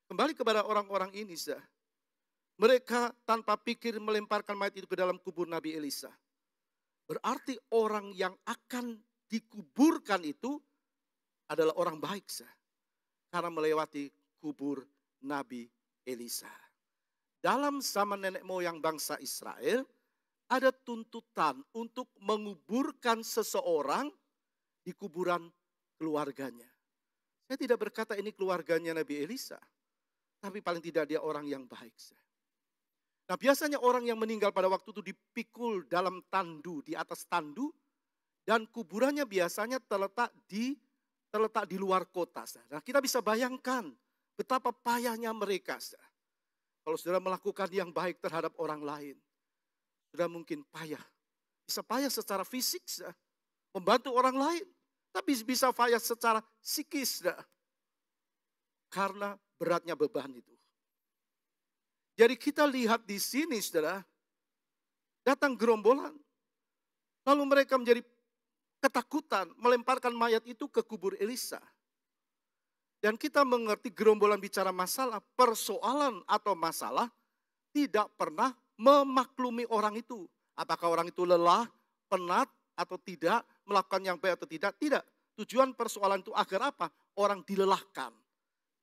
Kembali kepada orang-orang ini, mereka tanpa pikir melemparkan mayat itu ke dalam kubur Nabi Elisa. Berarti orang yang akan dikuburkan itu adalah orang baik. Karena melewati kubur Nabi Elisa. Dalam zaman nenek moyang bangsa Israel, ada tuntutan untuk menguburkan seseorang di kuburan keluarganya. Saya tidak berkata ini keluarganya Nabi Elisa. Tapi paling tidak dia orang yang baik. Nah biasanya orang yang meninggal pada waktu itu dipikul dalam tandu, di atas tandu. Dan kuburannya biasanya terletak di luar kota. Nah kita bisa bayangkan betapa payahnya mereka. Kalau saudara melakukan yang baik terhadap orang lain. Saudara mungkin payah. Bisa payah secara fisik, membantu orang lain. Tapi bisa payah secara psikis. Karena beratnya beban itu. Jadi kita lihat di sini saudara, datang gerombolan. Lalu mereka menjadi ketakutan melemparkan mayat itu ke kubur Elisa. Dan kita mengerti gerombolan bicara masalah, persoalan atau masalah tidak pernah memaklumi orang itu. Apakah orang itu lelah, penat atau tidak, melakukan yang baik atau tidak? Tidak. Tujuan persoalan itu agar apa? Orang dilelahkan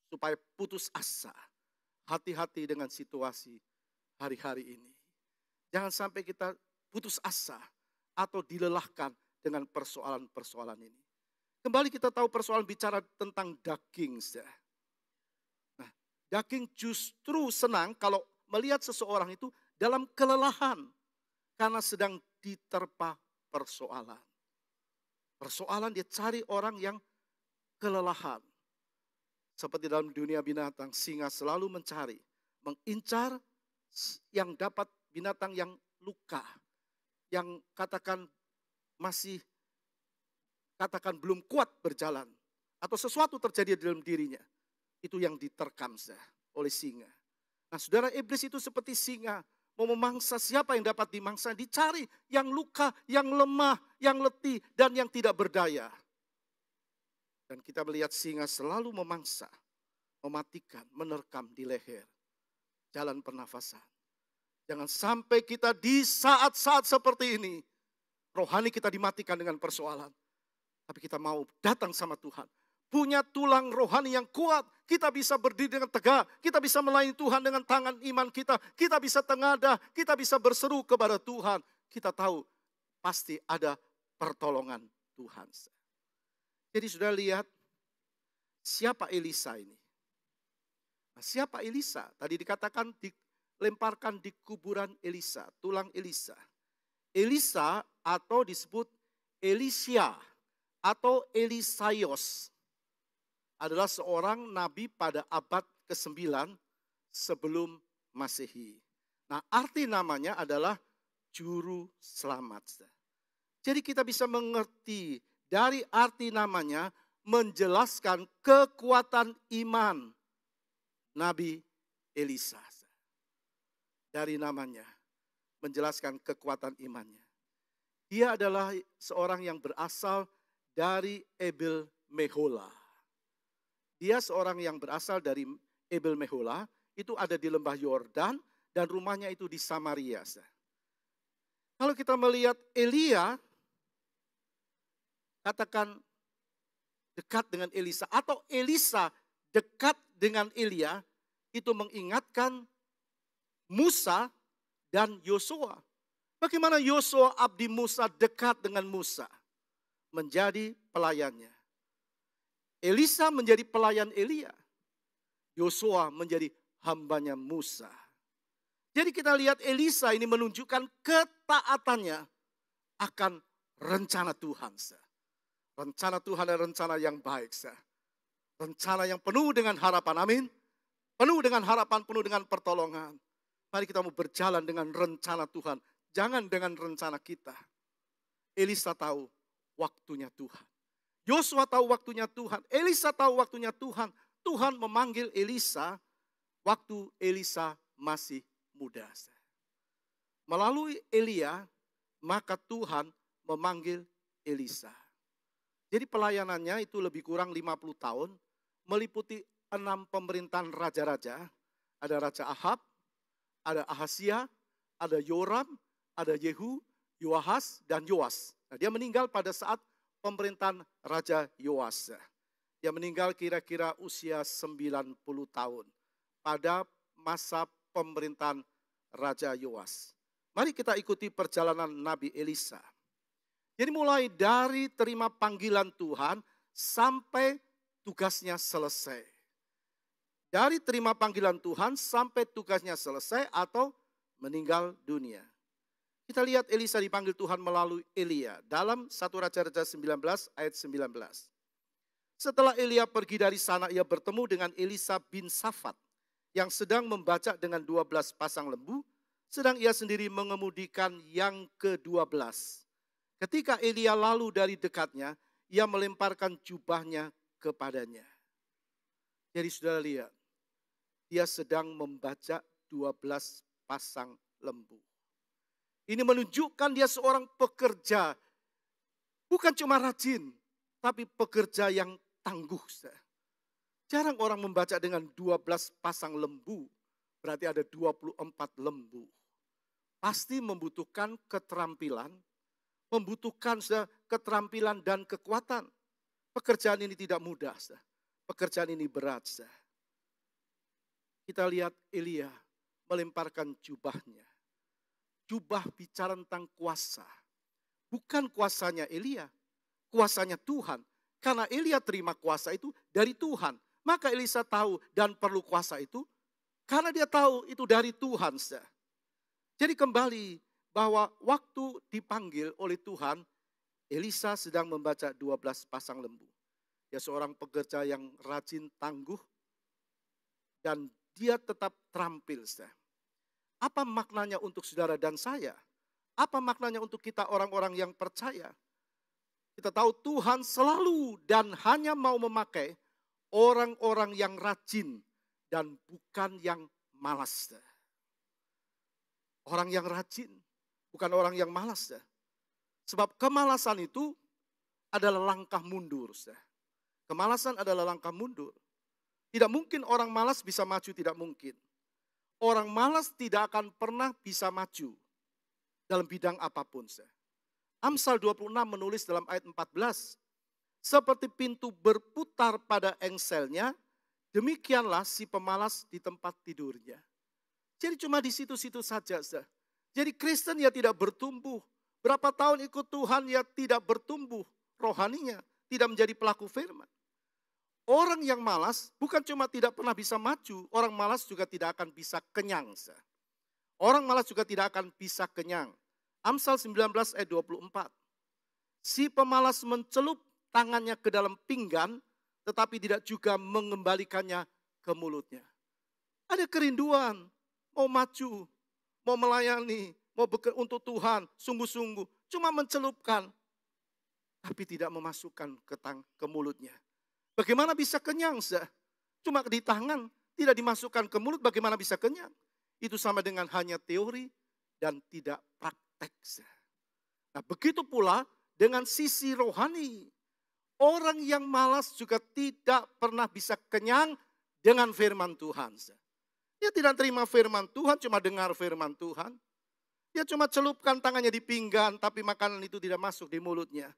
supaya putus asa. Hati-hati dengan situasi hari-hari ini. Jangan sampai kita putus asa atau dilelahkan dengan persoalan-persoalan ini. Kembali kita tahu persoalan bicara tentang daging. Nah, daging justru senang kalau melihat seseorang itu dalam kelelahan. Karena sedang diterpa persoalan. Persoalan dia cari orang yang kelelahan. Seperti dalam dunia binatang, singa selalu mencari, mengincar yang dapat binatang yang luka, yang katakan masih belum kuat berjalan, atau sesuatu terjadi di dalam dirinya. Itu yang diterkam oleh singa. Nah saudara, iblis itu seperti singa, mau memangsa siapa yang dapat dimangsa, dicari yang luka, yang lemah, yang letih, dan yang tidak berdaya. Dan kita melihat singa selalu memangsa, mematikan, menerkam di leher, jalan pernafasan. Jangan sampai kita di saat-saat seperti ini, rohani kita dimatikan dengan persoalan. Tapi kita mau datang sama Tuhan. Punya tulang rohani yang kuat, kita bisa berdiri dengan tegak, kita bisa melayani Tuhan dengan tangan iman kita, kita bisa tengadah, kita bisa berseru kepada Tuhan. Kita tahu pasti ada pertolongan Tuhan. Jadi sudah lihat siapa Elisa ini? Nah, siapa Elisa? Tadi dikatakan dilemparkan di kuburan Elisa, tulang Elisa. Elisa atau disebut Elisha atau Elisaios adalah seorang nabi pada abad ke-9 sebelum Masehi. Nah, arti namanya adalah juru selamat. Jadi kita bisa mengerti dari arti namanya menjelaskan kekuatan iman Nabi Elisa. Dari namanya menjelaskan kekuatan imannya. Dia adalah seorang yang berasal dari Ebel Mehola. Dia seorang yang berasal dari Ebel Mehola, itu ada di lembah Yordan dan rumahnya itu di Samaria. Kalau kita melihat Elia, katakan dekat dengan Elisa atau Elisa dekat dengan Elia, itu mengingatkan Musa dan Yosua. Bagaimana Yosua abdi Musa dekat dengan Musa, menjadi pelayannya. Elisa menjadi pelayan Elia. Yosua menjadi hambanya Musa. Jadi kita lihat Elisa ini menunjukkan ketaatannya akan rencana Tuhan. Rencana Tuhan adalah rencana yang baik. Rencana yang penuh dengan harapan, amin. Penuh dengan harapan, penuh dengan pertolongan. Mari kita mau berjalan dengan rencana Tuhan. Jangan dengan rencana kita. Elisa tahu waktunya Tuhan. Yosua tahu waktunya Tuhan. Elisa tahu waktunya Tuhan. Tuhan memanggil Elisa waktu Elisa masih muda. Melalui Elia, maka Tuhan memanggil Elisa. Jadi pelayanannya itu lebih kurang 50 tahun. Meliputi 6 pemerintahan raja-raja. Ada Raja Ahab, ada Ahasia, ada Yoram, ada Yehu, Yoahas, dan Yoas. Nah, dia meninggal pada saat pemerintahan Raja Yoas. Dia meninggal kira-kira usia 90 tahun pada masa pemerintahan Raja Yoas. Mari kita ikuti perjalanan Nabi Elisa. Jadi mulai dari terima panggilan Tuhan sampai tugasnya selesai. Dari terima panggilan Tuhan sampai tugasnya selesai atau meninggal dunia. Kita lihat Elisa dipanggil Tuhan melalui Elia dalam 1 Raja-Raja 19 ayat 19. Setelah Elia pergi dari sana, ia bertemu dengan Elisa bin Safat yang sedang membaca dengan 12 pasang lembu, sedang ia sendiri mengemudikan yang ke-12. Ketika Elia lalu dari dekatnya, ia melemparkan jubahnya kepadanya. Jadi saudara lihat, dia sedang membaca 12 pasang lembu. Ini menunjukkan dia seorang pekerja, bukan cuma rajin, tapi pekerja yang tangguh. Jarang orang membaca dengan 12 pasang lembu, berarti ada 24 lembu. Pasti membutuhkan keterampilan, membutuhkan keterampilan dan kekuatan. Pekerjaan ini tidak mudah, pekerjaan ini berat. Kita lihat Elia melemparkan jubahnya. Jubah bicara tentang kuasa. Bukan kuasanya Elia, kuasanya Tuhan. Karena Elia terima kuasa itu dari Tuhan. Maka Elisa tahu dan perlu kuasa itu karena dia tahu itu dari Tuhan. Jadi kembali bahwa waktu dipanggil oleh Tuhan, Elisa sedang membaca 12 pasang lembu. Dia seorang pekerja yang rajin, tangguh, dan dia tetap terampil. Saudara. Apa maknanya untuk saudara dan saya? Apa maknanya untuk kita orang-orang yang percaya? Kita tahu Tuhan selalu dan hanya mau memakai orang-orang yang rajin dan bukan yang malas. Orang yang rajin, bukan orang yang malas. Sebab kemalasan itu adalah langkah mundur. Kemalasan adalah langkah mundur. Tidak mungkin orang malas bisa maju, tidak mungkin. Orang malas tidak akan pernah bisa maju dalam bidang apapun. Amsal 26 menulis dalam ayat 14. Seperti pintu berputar pada engselnya, demikianlah si pemalas di tempat tidurnya. Jadi cuma di situ-situ saja. Jadi Kristen ya tidak bertumbuh. Berapa tahun ikut Tuhan ya tidak bertumbuh rohaninya. Tidak menjadi pelaku firman. Orang yang malas bukan cuma tidak pernah bisa maju. Orang malas juga tidak akan bisa kenyang. Orang malas juga tidak akan bisa kenyang. Amsal 19 ayat 24. Si pemalas mencelup tangannya ke dalam pinggan, tetapi tidak juga mengembalikannya ke mulutnya. Ada kerinduan, mau maju, mau melayani, mau bekerja untuk Tuhan, sungguh-sungguh. Cuma mencelupkan, tapi tidak memasukkan ke mulutnya. Bagaimana bisa kenyang? Cuma di tangan, tidak dimasukkan ke mulut, bagaimana bisa kenyang? Itu sama dengan hanya teori dan tidak praktek. Nah, begitu pula dengan sisi rohani. Orang yang malas juga tidak pernah bisa kenyang dengan firman Tuhan. Dia tidak terima firman Tuhan, cuma dengar firman Tuhan. Dia cuma celupkan tangannya di pinggan, tapi makanan itu tidak masuk di mulutnya.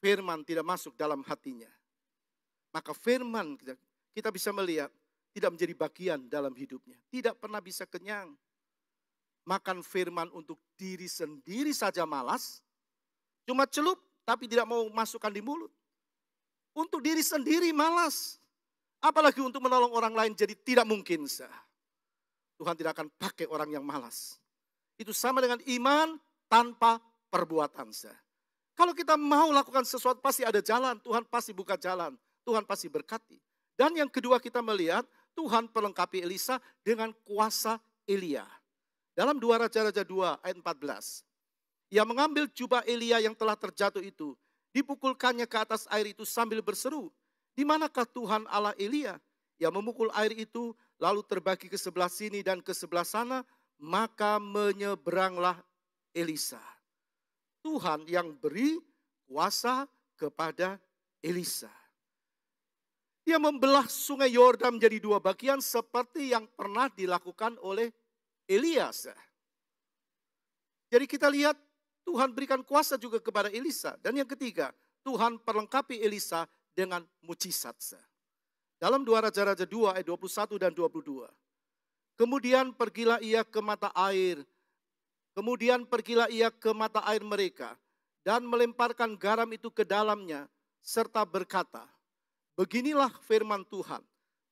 Firman tidak masuk dalam hatinya. Maka firman kita bisa melihat tidak menjadi bagian dalam hidupnya. Tidak pernah bisa kenyang. Makan firman untuk diri sendiri saja malas. Cuma celup tapi tidak mau masukkan di mulut. Untuk diri sendiri malas. Apalagi untuk menolong orang lain jadi tidak mungkin. Tuhan tidak akan pakai orang yang malas. Itu sama dengan iman tanpa perbuatan. Kalau kita mau lakukan sesuatu pasti ada jalan. Tuhan pasti buka jalan. Tuhan pasti berkati. Dan yang kedua kita melihat Tuhan perlengkapi Elisa dengan kuasa Elia. Dalam 2 Raja-Raja 2 ayat 14. Ia mengambil jubah Elia yang telah terjatuh itu. Dipukulkannya ke atas air itu sambil berseru. Di manakah Tuhan Allah Elia? Ia memukul air itu lalu terbagi ke sebelah sini dan ke sebelah sana. Maka menyeberanglah Elisa. Tuhan yang beri kuasa kepada Elisa. Dia membelah sungai Yordan menjadi 2 bagian seperti yang pernah dilakukan oleh Elias. Jadi kita lihat Tuhan berikan kuasa juga kepada Elisa. Dan yang ketiga, Tuhan perlengkapi Elisa dengan mujizat. Dalam 2 Raja-Raja 2 ayat 21 dan 22. Kemudian pergilah ia ke mata air. Kemudian pergilah ia ke mata air mereka. Dan melemparkan garam itu ke dalamnya. Serta berkata, beginilah firman Tuhan,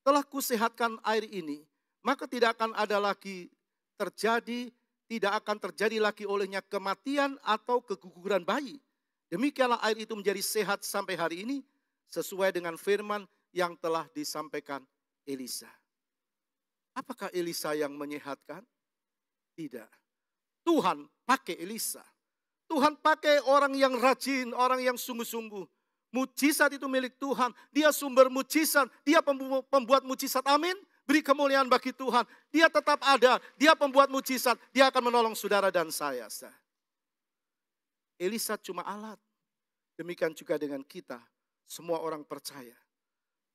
telah kusehatkan air ini, maka tidak akan ada lagi terjadi, tidak akan terjadi lagi olehnya kematian atau keguguran bayi. Demikianlah air itu menjadi sehat sampai hari ini, sesuai dengan firman yang telah disampaikan Elisa. Apakah Elisa yang menyehatkan? Tidak. Tuhan pakai Elisa. Tuhan pakai orang yang rajin, orang yang sungguh-sungguh. Mujizat itu milik Tuhan. Dia sumber mujizat. Dia pembuat mujizat. Amin. Beri kemuliaan bagi Tuhan. Dia tetap ada. Dia pembuat mujizat. Dia akan menolong saudara dan saya. Elisa cuma alat. Demikian juga dengan kita. Semua orang percaya.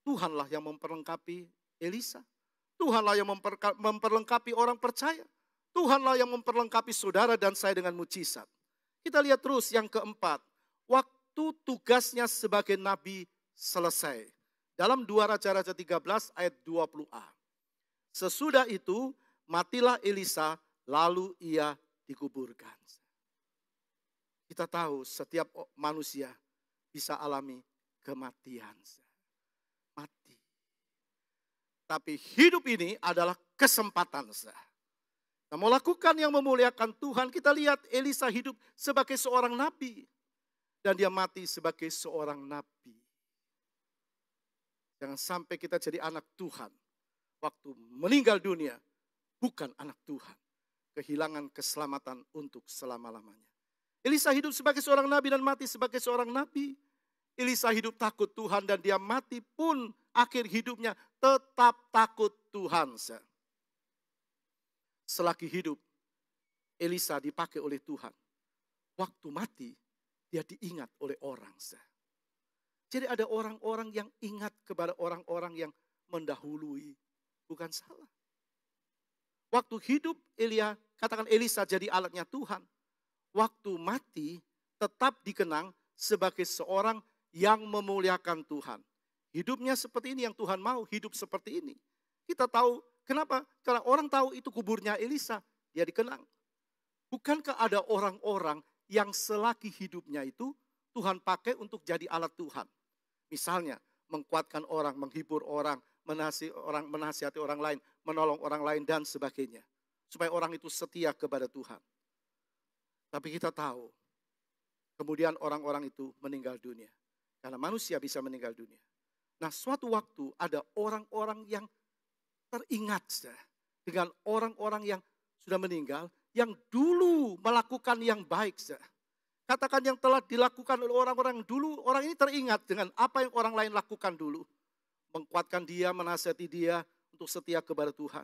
Tuhanlah yang memperlengkapi Elisa. Tuhanlah yang memperlengkapi orang percaya. Tuhanlah yang memperlengkapi saudara dan saya dengan mujizat. Kita lihat terus yang keempat. Waktu tugasnya sebagai nabi selesai. Dalam 2 Raja-Raja 13 ayat 20a. Sesudah itu matilah Elisa lalu ia dikuburkan. Kita tahu setiap manusia bisa alami kematian. Mati. Tapi hidup ini adalah kesempatan. Kita mau lakukan yang memuliakan Tuhan. Kita lihat Elisa hidup sebagai seorang nabi. Dan dia mati sebagai seorang nabi. Jangan sampai kita jadi anak Tuhan. Waktu meninggal dunia, bukan anak Tuhan. Kehilangan keselamatan untuk selama-lamanya. Elisa hidup sebagai seorang nabi dan mati sebagai seorang nabi. Elisa hidup takut Tuhan dan dia mati pun akhir hidupnya tetap takut Tuhan. Selagi hidup, Elisa dipakai oleh Tuhan. Waktu mati, dia diingat oleh orang. Jadi ada orang-orang yang ingat kepada orang-orang yang mendahului. Bukan salah. Waktu hidup katakan Elisa jadi alatnya Tuhan. Waktu mati tetap dikenang sebagai seorang yang memuliakan Tuhan. Hidupnya seperti ini yang Tuhan mau, hidup seperti ini. Kita tahu kenapa? Karena orang tahu itu kuburnya Elisa, dia dikenang. Bukankah ada orang-orang yang selagi hidupnya itu Tuhan pakai untuk jadi alat Tuhan? Misalnya menguatkan orang, menghibur orang, menasihati orang lain, menolong orang lain dan sebagainya. Supaya orang itu setia kepada Tuhan. Tapi kita tahu, kemudian orang-orang itu meninggal dunia. Karena manusia bisa meninggal dunia. Nah, suatu waktu ada orang-orang yang teringat dengan orang-orang yang sudah meninggal, yang dulu melakukan yang baik. Katakan yang telah dilakukan oleh orang-orang dulu, orang ini teringat dengan apa yang orang lain lakukan dulu. Menguatkan dia, menasihati dia untuk setia kepada Tuhan.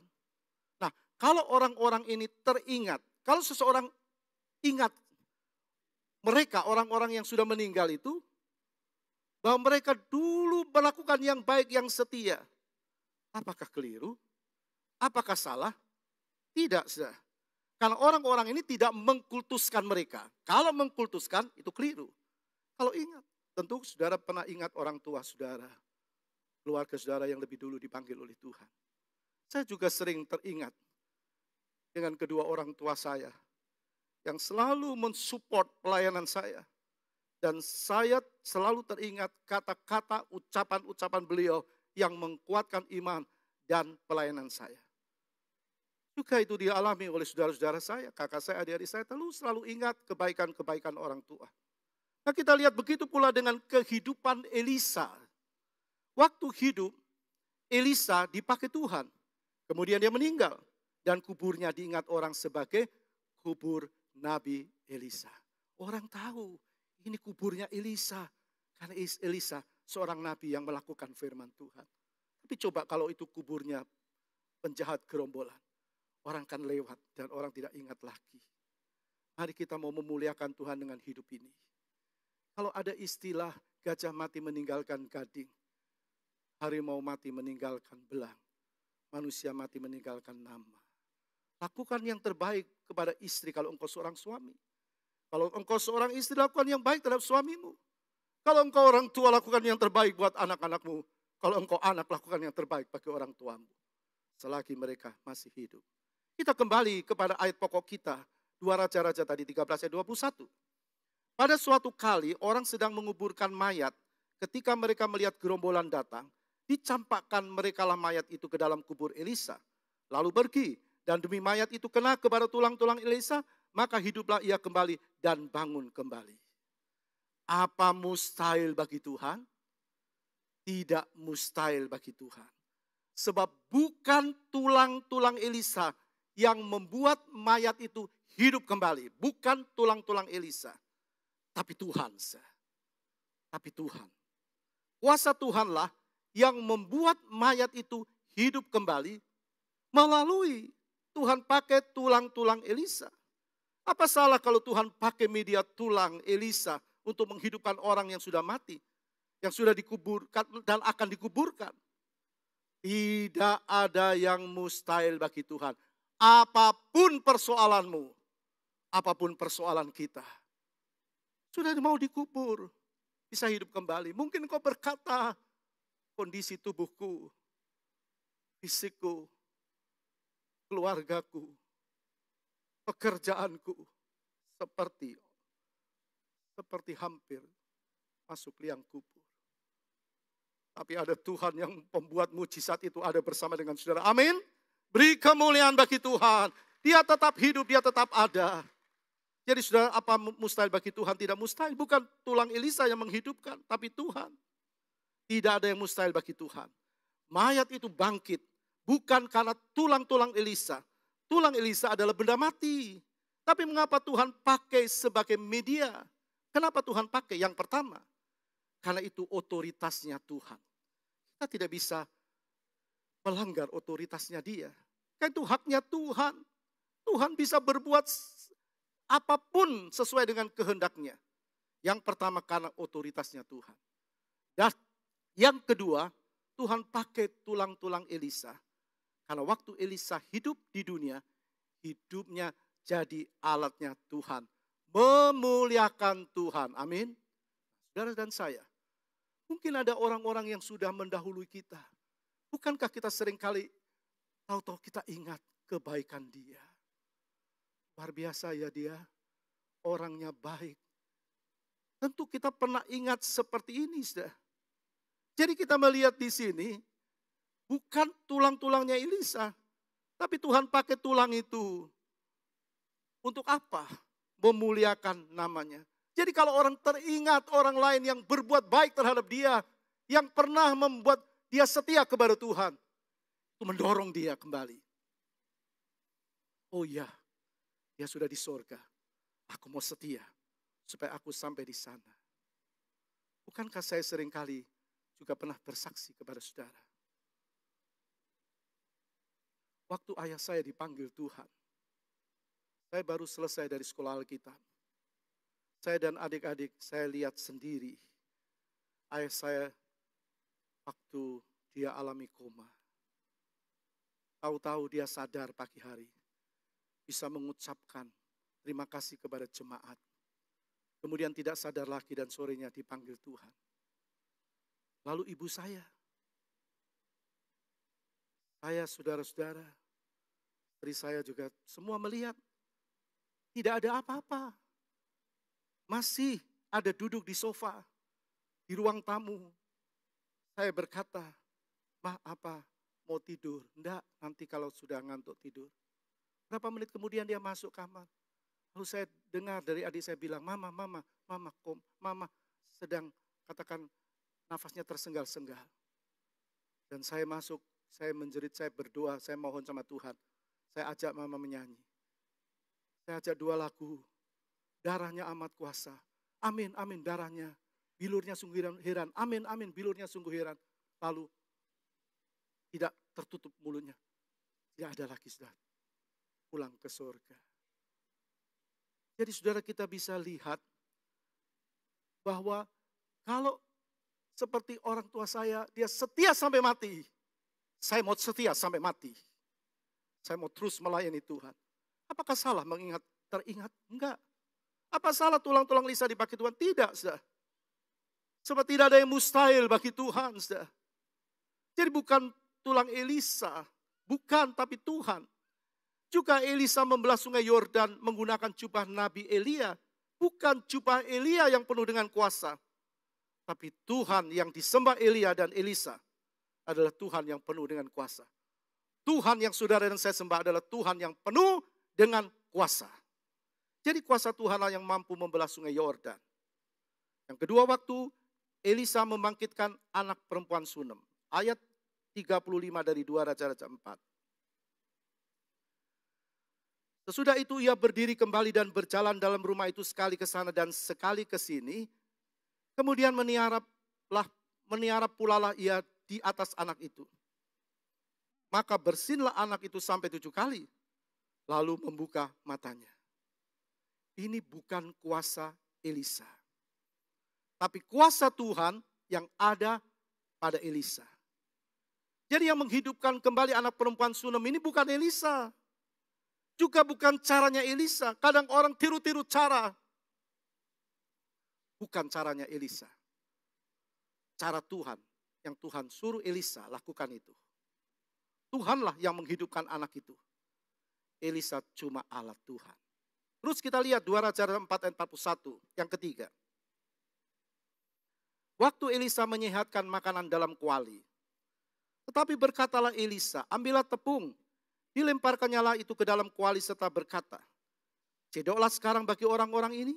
Nah, kalau orang-orang ini teringat, kalau seseorang ingat mereka, orang-orang yang sudah meninggal itu, bahwa mereka dulu melakukan yang baik, yang setia. Apakah keliru? Apakah salah? Tidak, saudara. Karena orang-orang ini tidak mengkultuskan mereka. Kalau mengkultuskan, itu keliru. Kalau ingat, tentu saudara pernah ingat orang tua saudara. Keluarga saudara yang lebih dulu dipanggil oleh Tuhan. Saya juga sering teringat dengan kedua orang tua saya. Yang selalu mensupport pelayanan saya. Dan saya selalu teringat kata-kata, ucapan-ucapan beliau yang menguatkan iman dan pelayanan saya. Juga itu dialami oleh saudara-saudara saya, kakak saya, adik-adik saya, selalu ingat kebaikan-kebaikan orang tua. Nah, kita lihat begitu pula dengan kehidupan Elisa. Waktu hidup, Elisa dipakai Tuhan. Kemudian dia meninggal. Dan kuburnya diingat orang sebagai kubur Nabi Elisa. Orang tahu ini kuburnya Elisa. Karena Elisa seorang nabi yang melakukan firman Tuhan. Tapi coba kalau itu kuburnya penjahat gerombolan. Orang akan lewat dan orang tidak ingat lagi. Mari kita mau memuliakan Tuhan dengan hidup ini. Kalau ada istilah gajah mati meninggalkan gading. Harimau mati meninggalkan belang. Manusia mati meninggalkan nama. Lakukan yang terbaik kepada istri kalau engkau seorang suami. Kalau engkau seorang istri, lakukan yang baik terhadap suamimu. Kalau engkau orang tua, lakukan yang terbaik buat anak-anakmu. Kalau engkau anak, lakukan yang terbaik bagi orang tuamu. Selagi mereka masih hidup. Kita kembali kepada ayat pokok kita. 2 Raja-Raja tadi 13 ayat 21. Pada suatu kali orang sedang menguburkan mayat. Ketika mereka melihat gerombolan datang. Dicampakkan merekalah mayat itu ke dalam kubur Elisa. Lalu pergi. Dan demi mayat itu kena kepada tulang-tulang Elisa. Maka hiduplah ia kembali dan bangun kembali. Apa mustahil bagi Tuhan? Tidak mustahil bagi Tuhan. Sebab bukan tulang-tulang Elisa yang membuat mayat itu hidup kembali. Bukan tulang-tulang Elisa. Tapi Tuhan. Tapi Tuhan. Kuasa Tuhanlah yang membuat mayat itu hidup kembali. Melalui Tuhan pakai tulang-tulang Elisa. Apa salah kalau Tuhan pakai media tulang Elisa untuk menghidupkan orang yang sudah mati. Yang sudah dikuburkan dan akan dikuburkan. Tidak ada yang mustahil bagi Tuhan. Apapun persoalanmu, apapun persoalan kita. Sudah mau dikubur, bisa hidup kembali. Mungkin kau berkata, kondisi tubuhku, fisikku, keluargaku, pekerjaanku, seperti hampir masuk liang kubur. Tapi ada Tuhan yang pembuat mujizat itu ada bersama dengan saudara. Amin. Beri kemuliaan bagi Tuhan. Dia tetap hidup, dia tetap ada. Jadi saudara, apa mustahil bagi Tuhan? Tidak mustahil. Bukan tulang Elisa yang menghidupkan, tapi Tuhan. Tidak ada yang mustahil bagi Tuhan. Mayat itu bangkit bukan karena tulang-tulang Elisa. Tulang Elisa adalah benda mati. Tapi mengapa Tuhan pakai sebagai media? Kenapa Tuhan pakai? Yang pertama, karena itu otoritasnya Tuhan. Kita tidak bisa melanggar otoritasnya Dia. Karena itu haknya Tuhan. Tuhan bisa berbuat apapun sesuai dengan kehendaknya. Yang pertama karena otoritasnya Tuhan. Dan yang kedua, Tuhan pakai tulang-tulang Elisa. Karena waktu Elisa hidup di dunia, hidupnya jadi alatnya Tuhan. Memuliakan Tuhan. Amin. Saudara dan saya, mungkin ada orang-orang yang sudah mendahului kita. Bukankah kita seringkali tahu-tahu kita ingat kebaikan Dia. Luar biasa ya Dia, orangnya baik. Tentu kita pernah ingat seperti ini, saudara. Jadi kita melihat di sini, bukan tulang-tulangnya Elisa, tapi Tuhan pakai tulang itu. Untuk apa? Memuliakan namanya. Jadi kalau orang teringat orang lain yang berbuat baik terhadap dia, yang pernah membuat dia setia kepada Tuhan, itu mendorong dia kembali. Oh iya, dia sudah di sorga. Aku mau setia supaya aku sampai di sana. Bukankah saya seringkali juga pernah bersaksi kepada saudara? Waktu ayah saya dipanggil Tuhan, saya baru selesai dari sekolah Alkitab. Saya dan adik-adik saya lihat sendiri ayah saya waktu dia alami koma. Tahu-tahu dia sadar pagi hari, bisa mengucapkan terima kasih kepada jemaat. Kemudian tidak sadar lagi dan sorenya dipanggil Tuhan. Lalu ibu saya, saudara-saudara, istri saya juga semua melihat tidak ada apa-apa. Masih ada duduk di sofa, di ruang tamu. Saya berkata, "Ma, apa? Mau tidur?" "Enggak, nanti kalau sudah ngantuk tidur." Berapa menit kemudian dia masuk kamar. Lalu saya dengar dari adik saya bilang, Mama sedang katakan nafasnya tersenggal-senggal. Dan saya masuk, saya menjerit, saya berdoa, saya mohon sama Tuhan. Saya ajak mama menyanyi. Saya ajak 2 lagu. Darahnya amat kuasa. Amin, amin, darahnya. Bilurnya sungguh heran. Amin, amin, bilurnya sungguh heran. Lalu tidak tertutup mulutnya. Tidak ada lagi, saudara. Pulang ke surga. Jadi saudara, kita bisa lihat bahwa kalau seperti orang tua saya, dia setia sampai mati. Saya mau setia sampai mati. Saya mau terus melayani Tuhan. Apakah salah teringat? Enggak. Apa salah tulang-tulang Elisa dipakai Tuhan? Tidak, saudara. Sebab tidak ada yang mustahil bagi Tuhan, saudara. Jadi bukan tulang Elisa, bukan, tapi Tuhan. Juga Elisa membelah sungai Yordan menggunakan jubah Nabi Elia. Bukan jubah Elia yang penuh dengan kuasa. Tapi Tuhan yang disembah Elia dan Elisa adalah Tuhan yang penuh dengan kuasa. Tuhan yang saudara dan saya sembah adalah Tuhan yang penuh dengan kuasa. Jadi kuasa Tuhanlah yang mampu membelah sungai Yordan. Yang kedua, waktu Elisa membangkitkan anak perempuan Sunem. Ayat 35 dari 2 Raja-Raja 4. Sesudah itu ia berdiri kembali dan berjalan dalam rumah itu sekali ke sana dan sekali ke sini. Kemudian meniarap pulalah ia di atas anak itu. Maka bersinlah anak itu sampai 7 kali. Lalu membuka matanya. Ini bukan kuasa Elisa. Tapi kuasa Tuhan yang ada pada Elisa. Jadi yang menghidupkan kembali anak perempuan Sunem ini bukan Elisa. Juga bukan caranya Elisa. Kadang orang tiru-tiru cara. Bukan caranya Elisa. Cara Tuhan. Yang Tuhan suruh Elisa lakukan itu. Tuhanlah yang menghidupkan anak itu. Elisa cuma alat Tuhan. Terus kita lihat 2 Raja 4 ayat 41. Yang ketiga. Waktu Elisa menyehatkan makanan dalam kuali. Tetapi berkatalah Elisa, ambillah tepung. Dilemparkannyalah itu ke dalam kuali serta berkata, cedoklah sekarang bagi orang-orang ini,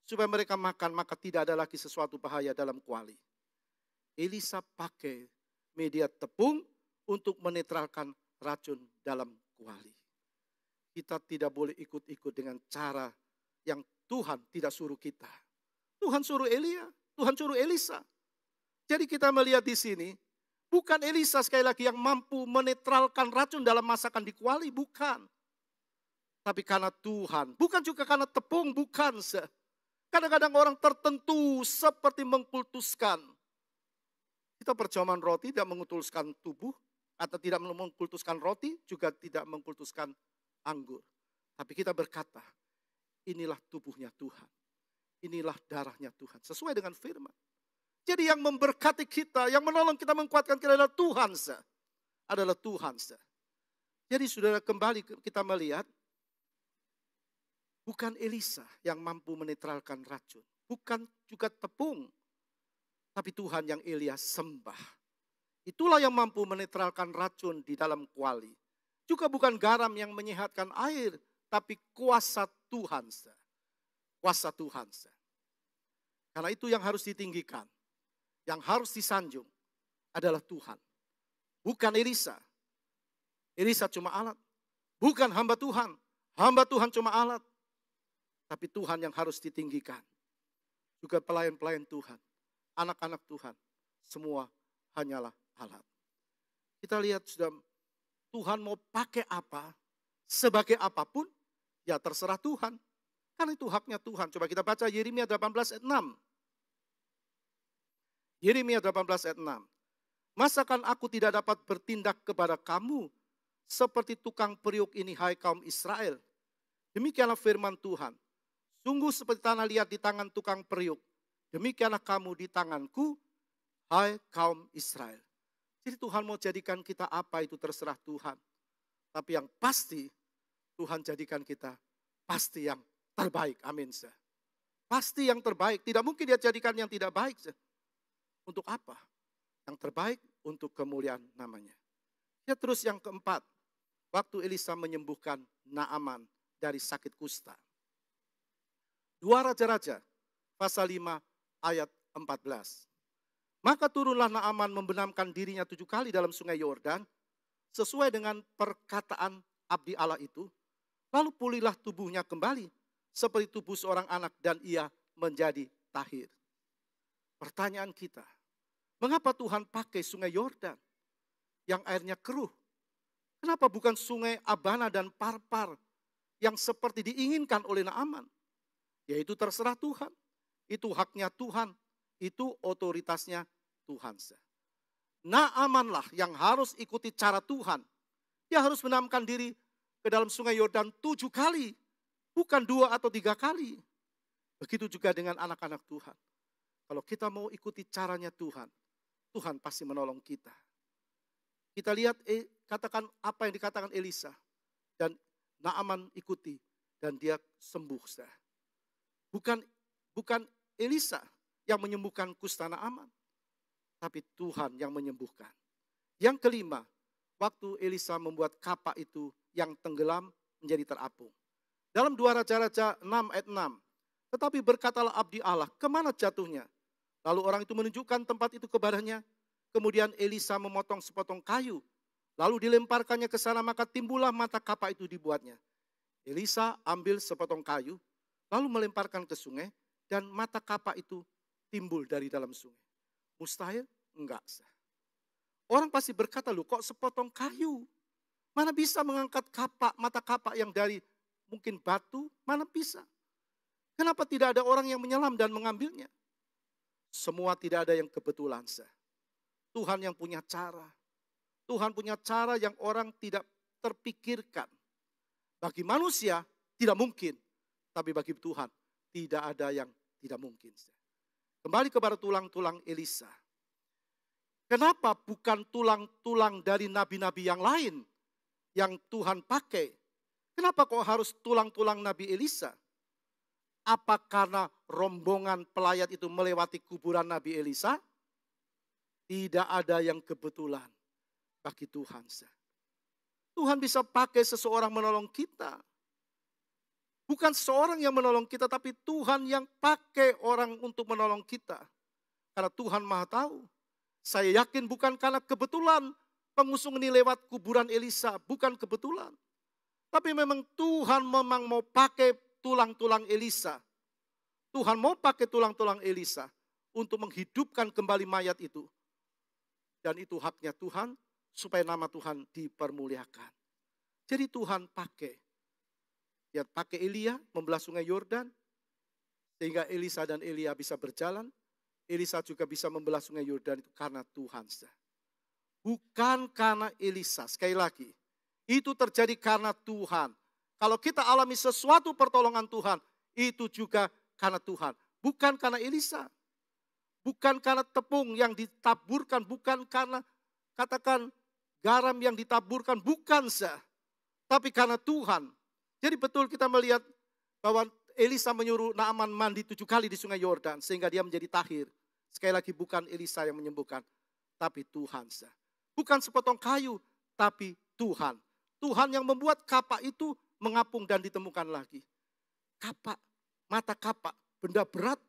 supaya mereka makan, maka tidak ada lagi sesuatu bahaya dalam kuali. Elisa pakai media tepung untuk menetralkan racun dalam kuali. Kita tidak boleh ikut-ikut dengan cara yang Tuhan tidak suruh kita. Tuhan suruh Elia, Tuhan suruh Elisa. Jadi kita melihat di sini, bukan Elisa sekali lagi yang mampu menetralkan racun dalam masakan di kuali, bukan. Tapi karena Tuhan, bukan juga karena tepung, bukan. Kadang-kadang orang tertentu seperti mengkultuskan. Kita perjamuan roti tidak mengkultuskan tubuh, atau tidak mengkultuskan roti, juga tidak mengkultuskan anggur. Tapi kita berkata, inilah tubuhnya Tuhan. Inilah darahnya Tuhan. Sesuai dengan firman. Jadi yang memberkati kita, yang menolong kita, menguatkan kita adalah Tuhan. Adalah Tuhan. Jadi saudara, kembali kita melihat, bukan Elisa yang mampu menetralkan racun. Bukan juga tepung. Tapi Tuhan yang Elia sembah. Itulah yang mampu menetralkan racun di dalam kuali. Juga bukan garam yang menyehatkan air. Tapi kuasa Tuhan. Kuasa Tuhan. Karena itu yang harus ditinggikan. Yang harus disanjung adalah Tuhan. Bukan Elisa. Elisa cuma alat. Bukan hamba Tuhan. Hamba Tuhan cuma alat. Tapi Tuhan yang harus ditinggikan. Juga pelayan-pelayan Tuhan. Anak-anak Tuhan. Semua hanyalah alat. Kita lihat sudah, Tuhan mau pakai apa, sebagai apapun, ya terserah Tuhan. Karena itu haknya Tuhan. Coba kita baca Yeremia 18 ayat 6. Yeremia 18 ayat 6. Masakan aku tidak dapat bertindak kepada kamu seperti tukang periuk ini, hai kaum Israel? Demikianlah firman Tuhan. Sungguh seperti tanah liat di tangan tukang periuk. Demikianlah kamu di tanganku, hai kaum Israel. Jadi Tuhan mau jadikan kita apa itu terserah Tuhan. Tapi yang pasti Tuhan jadikan kita pasti yang terbaik. Amin. Pasti yang terbaik. Tidak mungkin dia jadikan yang tidak baik. Untuk apa? Yang terbaik untuk kemuliaan namanya. Ya, terus yang keempat. Waktu Elisa menyembuhkan Naaman dari sakit kusta. 2 Raja-Raja pasal 5 ayat 14. Maka turunlah Naaman membenamkan dirinya 7 kali dalam sungai Yordan. Sesuai dengan perkataan abdi Allah itu. Lalu pulihlah tubuhnya kembali. Seperti tubuh seorang anak dan ia menjadi tahir. Pertanyaan kita. Mengapa Tuhan pakai sungai Yordan yang airnya keruh? Kenapa bukan sungai Abana dan Parpar yang seperti diinginkan oleh Naaman? Yaitu terserah Tuhan. Itu haknya Tuhan. Itu otoritasnya Tuhan. Naamanlah yang harus ikuti cara Tuhan. Dia harus menamkan diri ke dalam sungai Yordan 7 kali. Bukan 2 atau 3 kali. Begitu juga dengan anak-anak Tuhan. Kalau kita mau ikuti caranya Tuhan, Tuhan pasti menolong kita. Kita lihat katakan apa yang dikatakan Elisa. Dan Naaman ikuti dan dia sembuh. Bukan Elisa yang menyembuhkan kusta Naaman. Tapi Tuhan yang menyembuhkan. Yang kelima, waktu Elisa membuat kapak itu yang tenggelam menjadi terapung. Dalam 2 Raja-Raja 6 ayat 6. Tetapi berkatalah abdi Allah, kemana jatuhnya? Lalu orang itu menunjukkan tempat itu kepadanya. Kemudian Elisa memotong sepotong kayu. Lalu dilemparkannya ke sana, maka timbullah mata kapak itu dibuatnya. Elisa ambil sepotong kayu, lalu melemparkan ke sungai, dan mata kapak itu timbul dari dalam sungai. Mustahil? Enggak. Orang pasti berkata, loh kok sepotong kayu? Mana bisa mengangkat kapak, mata kapak yang dari mungkin batu? Mana bisa? Kenapa tidak ada orang yang menyelam dan mengambilnya? Semua tidak ada yang kebetulan. Tuhan yang punya cara. Tuhan punya cara yang orang tidak terpikirkan. Bagi manusia tidak mungkin. Tapi bagi Tuhan tidak ada yang tidak mungkin. Kembali kepada tulang-tulang Elisa. Kenapa bukan tulang-tulang dari nabi-nabi yang lain yang Tuhan pakai? Kenapa kok harus tulang-tulang Nabi Elisa? Apa karena rombongan pelayat itu melewati kuburan Nabi Elisa? Tidak ada yang kebetulan bagi Tuhan. Tuhan bisa pakai seseorang menolong kita. Bukan seorang yang menolong kita, tapi Tuhan yang pakai orang untuk menolong kita. Karena Tuhan Maha tahu. Saya yakin bukan karena kebetulan pengusung ini lewat kuburan Elisa, bukan kebetulan. Tapi memang Tuhan memang mau pakai tulang-tulang Elisa. Tuhan mau pakai tulang-tulang Elisa untuk menghidupkan kembali mayat itu. Dan itu haknya Tuhan supaya nama Tuhan dipermuliakan. Jadi Tuhan pakai. Ya, pakai Elia membelah sungai Yordan. Sehingga Elisa dan Elia bisa berjalan. Elisa juga bisa membelah sungai Yordan itu karena Tuhan. Bukan karena Elisa. Sekali lagi, itu terjadi karena Tuhan. Kalau kita alami sesuatu pertolongan Tuhan, itu juga karena Tuhan. Bukan karena Elisa. Bukan karena tepung yang ditaburkan. Bukan karena katakan garam yang ditaburkan. Bukan sah. Tapi karena Tuhan. Jadi betul kita melihat bahwa Elisa menyuruh Naaman mandi 7 kali di sungai Yordan. Sehingga dia menjadi tahir. Sekali lagi bukan Elisa yang menyembuhkan. Tapi Tuhan. Bukan sepotong kayu. Tapi Tuhan. Tuhan yang membuat kapak itu mengapung dan ditemukan lagi. Kapak. Mata kapak. Benda berat.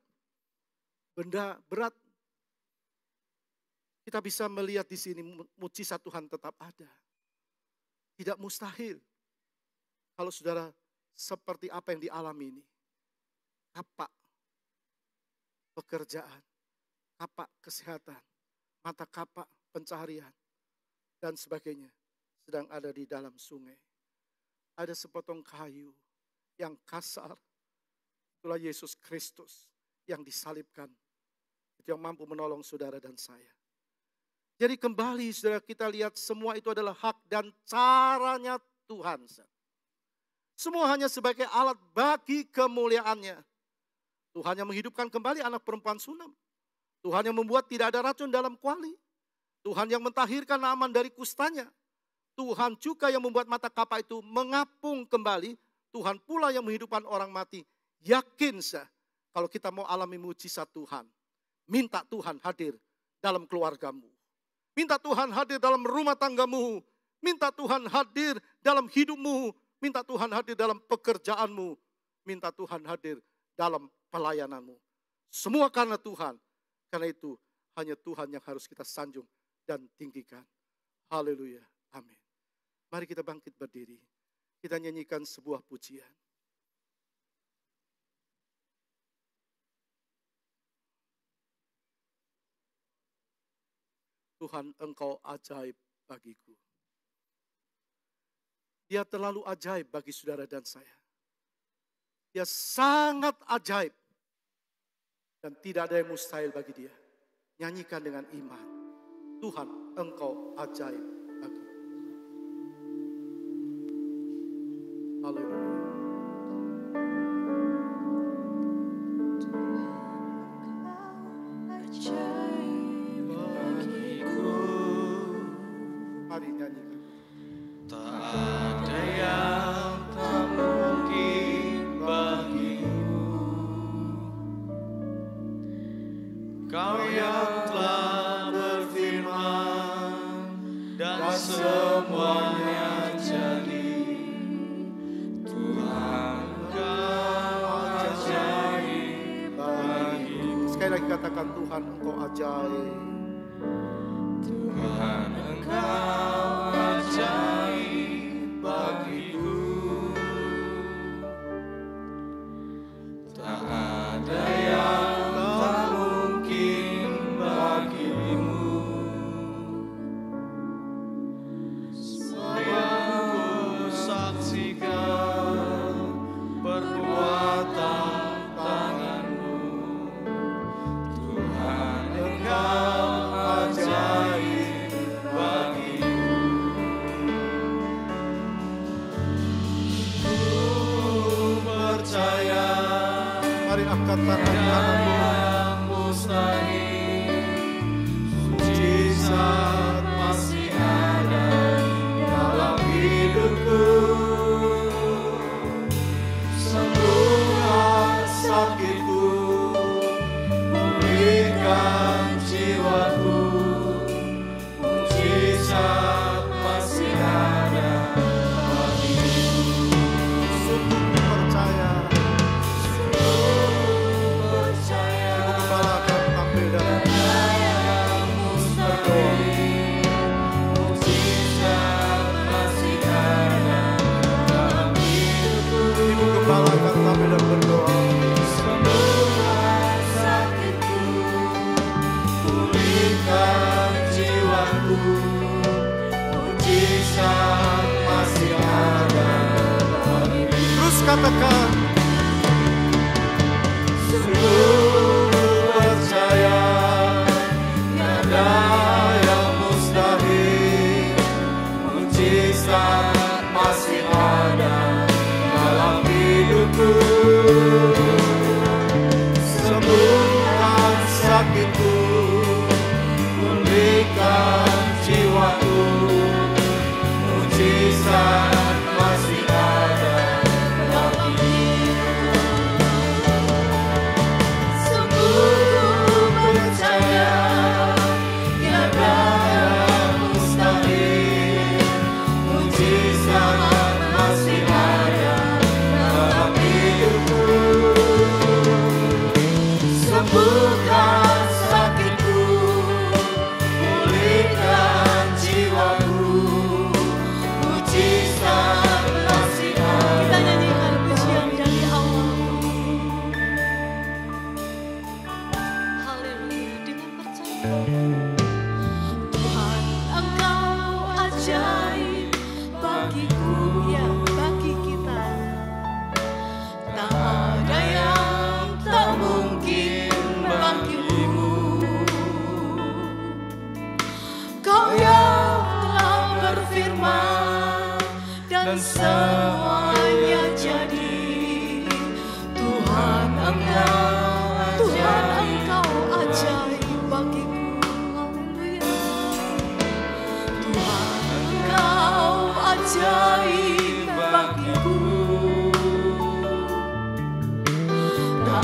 Benda berat. Kita bisa melihat di sini mujizat Tuhan tetap ada. Tidak mustahil. Kalau saudara seperti apa yang dialami ini. Kapak pekerjaan, kapak kesehatan, mata kapak pencaharian, dan sebagainya sedang ada di dalam sungai. Ada sepotong kayu yang kasar, itulah Yesus Kristus yang disalibkan, itu yang mampu menolong saudara dan saya. Jadi kembali saudara kita lihat semua itu adalah hak dan caranya Tuhan. Semua hanya sebagai alat bagi kemuliaannya. Tuhan yang menghidupkan kembali anak perempuan Sunam. Tuhan yang membuat tidak ada racun dalam kuali. Tuhan yang mentahirkan Naaman dari kustanya. Tuhan juga yang membuat mata kapak itu mengapung kembali. Tuhan pula yang menghidupkan orang mati. Yakin saya kalau kita mau alami mujizat Tuhan. Minta Tuhan hadir dalam keluargamu. Minta Tuhan hadir dalam rumah tanggamu. Minta Tuhan hadir dalam hidupmu. Minta Tuhan hadir dalam pekerjaanmu. Minta Tuhan hadir dalam pelayananmu. Semua karena Tuhan. Karena itu hanya Tuhan yang harus kita sanjung dan tinggikan. Haleluya. Amin. Mari kita bangkit berdiri. Kita nyanyikan sebuah pujian. Tuhan, Engkau ajaib bagiku. Dia terlalu ajaib bagi saudara dan saya. Dia sangat ajaib. Dan tidak ada yang mustahil bagi dia. Nyanyikan dengan iman. Tuhan, Engkau ajaib bagiku. Haleluya. Mari nyanyikan. Tak ada yang tak mungkin bagimu. Kau yang telah berfirman dan semuanya jadi. Tuhan, Kau ajaib bagiku. Sekali lagi katakan Tuhan, Engkau ajaib. Tuhan, Engkau ajaib bagiku. Tak ada yang tak mungkin bagimu. Semua yang ku saksikan perbuatan tanganmu. Tuhan, Engkau ajaib bagiku. Ku percaya Mari angkat tangan tiada kananmu. yang mustahil. Mujizat masih ada dalam hidupku. Sembuhkan sakitku, pulihkan jiwaku. Mujizat masih ada bagiku. Sungguh percaya. Percaya katakan. Sungguh percaya tiada yang mustahil, mujizat masih ada dalam hidupku. Sembuhkan sakitku, pulihkan jiwaku, mujizat masih ada dalam hidupku. Sungguh percaya tiada yang mustahil, mujizat masih ada dalam hidupku. Sembuhkan sakitku, pulihkan jiwaku, mujizat masih ada. Kita nyanyikan pujian dari awal. Haleluya, dengan percaya. Tuhan, Engkau ajaib bagiku, ya bagi kita. Tak ada yang tak mungkin bagimu. Kau yang telah berfirman dan semuanya jadi. Tuhan Engkau ajaib bagiku. Haleluya. Tuhan Engkau ajaib bagiku. Tak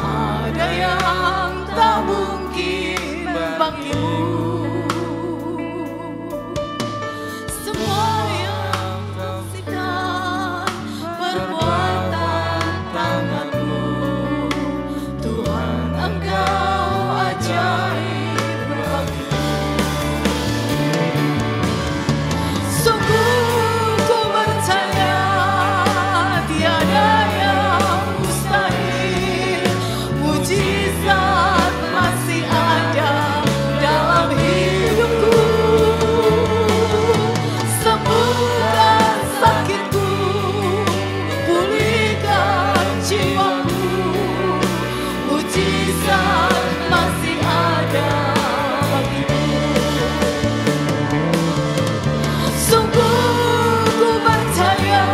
ada yang tak mungkin bagimu. Semua yang saksikan perbuatan tanganmu. Tuhan Engkau ajaib bagiku. Sungguh ku percaya tiada yang mustahil, mujizat masih ada dalam hidupku. Sembuhkan sakitku, pulihkan jiwaku, mujizat masih ada bagiku. Sungguh ku percaya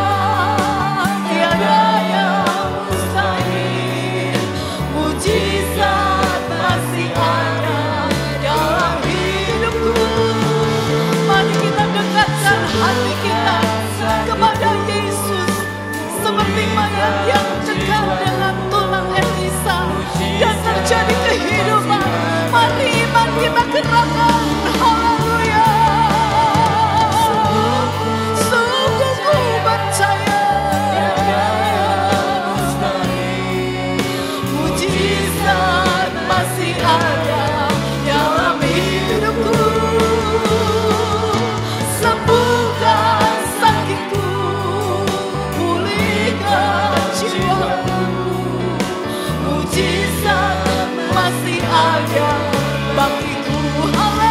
tiada yang mustahil, mujizat masih ada dalam hidupku. Mari kita dekatkan hati kita kepada Yesus seperti mayat yang dekat dengan tulang Elisa dan terjadi kehidupan. Mari iman kita kerahkan. Haleluya. Sungguh ku percaya mujizat masih ada dalam hidupku. Sembuhkan sakitku, pulihkan jiwaku, mujizat masih ada bagiku. Haleluya.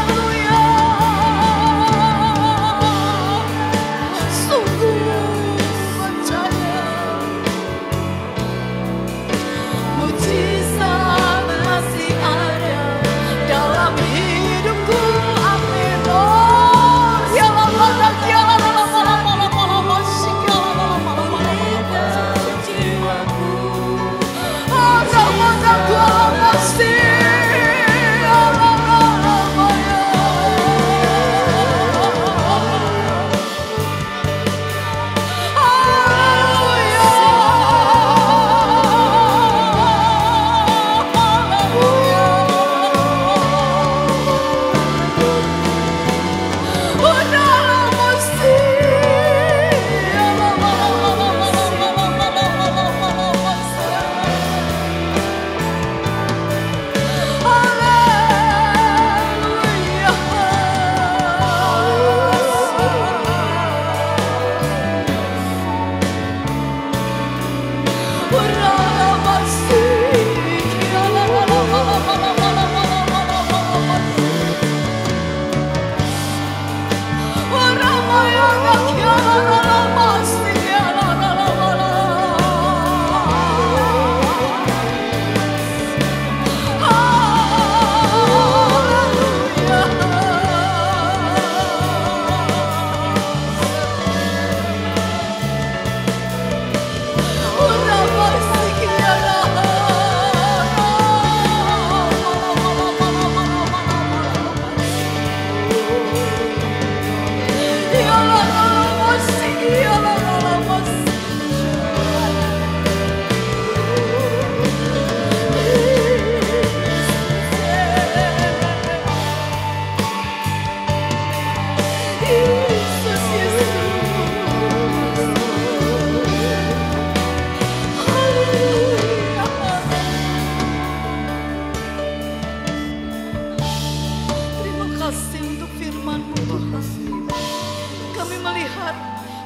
melihat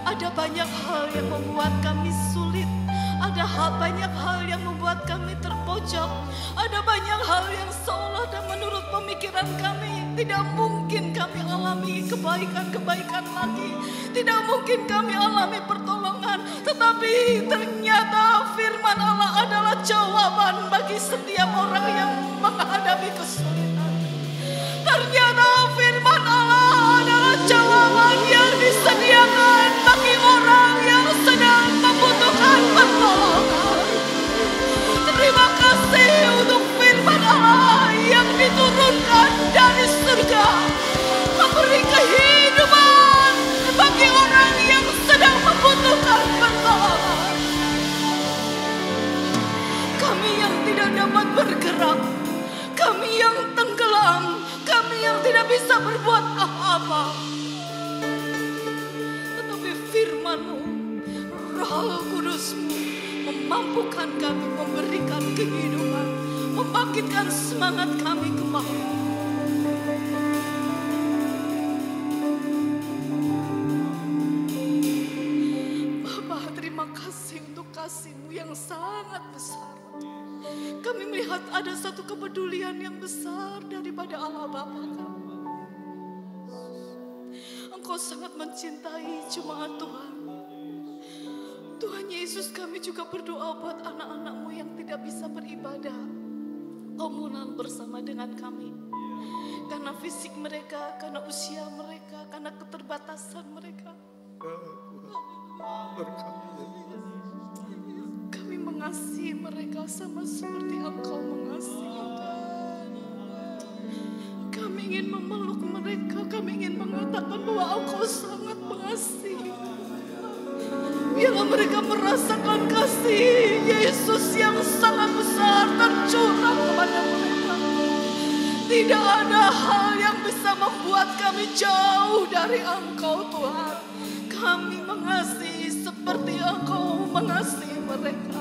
ada banyak hal yang membuat kami sulit. Ada banyak hal yang membuat kami terpojok. Ada banyak hal yang seolah dan menurut pemikiran kami tidak mungkin kami alami kebaikan-kebaikan lagi. Tidak mungkin kami alami pertolongan. Tetapi ternyata firman Allah adalah jawaban bagi setiap orang yang menghadapi kesulitan. Ternyata firman Allah adalah jawaban yang disediakan bagi orang yang sedang membutuhkan pertolongan. Terima kasih untuk firman Allah yang diturunkan dari surga, memberi kehidupan bagi orang yang sedang membutuhkan pertolongan. Kami yang tidak dapat bergerak, kami yang tenggelam, kami yang tidak bisa berbuat apa-apa. Tetapi firman-Mu, Roh Kudus-Mu memampukan kami, memberikan kehidupan, membangkitkan semangat kami kembali. Bapa, terima kasih untuk kasih-Mu yang sangat besar. Kami melihat ada satu kepedulian yang besar daripada Allah Bapa kami. Engkau sangat mencintai jemaat Tuhan. Tuhan Yesus, kami juga berdoa buat anak-anak-Mu yang tidak bisa beribadah komunal bersama dengan kami. Karena fisik mereka, karena usia mereka, karena keterbatasan mereka. Kami mengasihi mereka sama seperti Engkau mengasihi. Kami ingin memeluk mereka, kami ingin mengatakan bahwa Engkau sangat mengasihi. Biarlah mereka merasakan kasih Yesus yang sangat besar tercurah kepada mereka. Tidak ada hal yang bisa membuat kami jauh dari Engkau, Tuhan. Kami mengasihi seperti Engkau mengasihi mereka.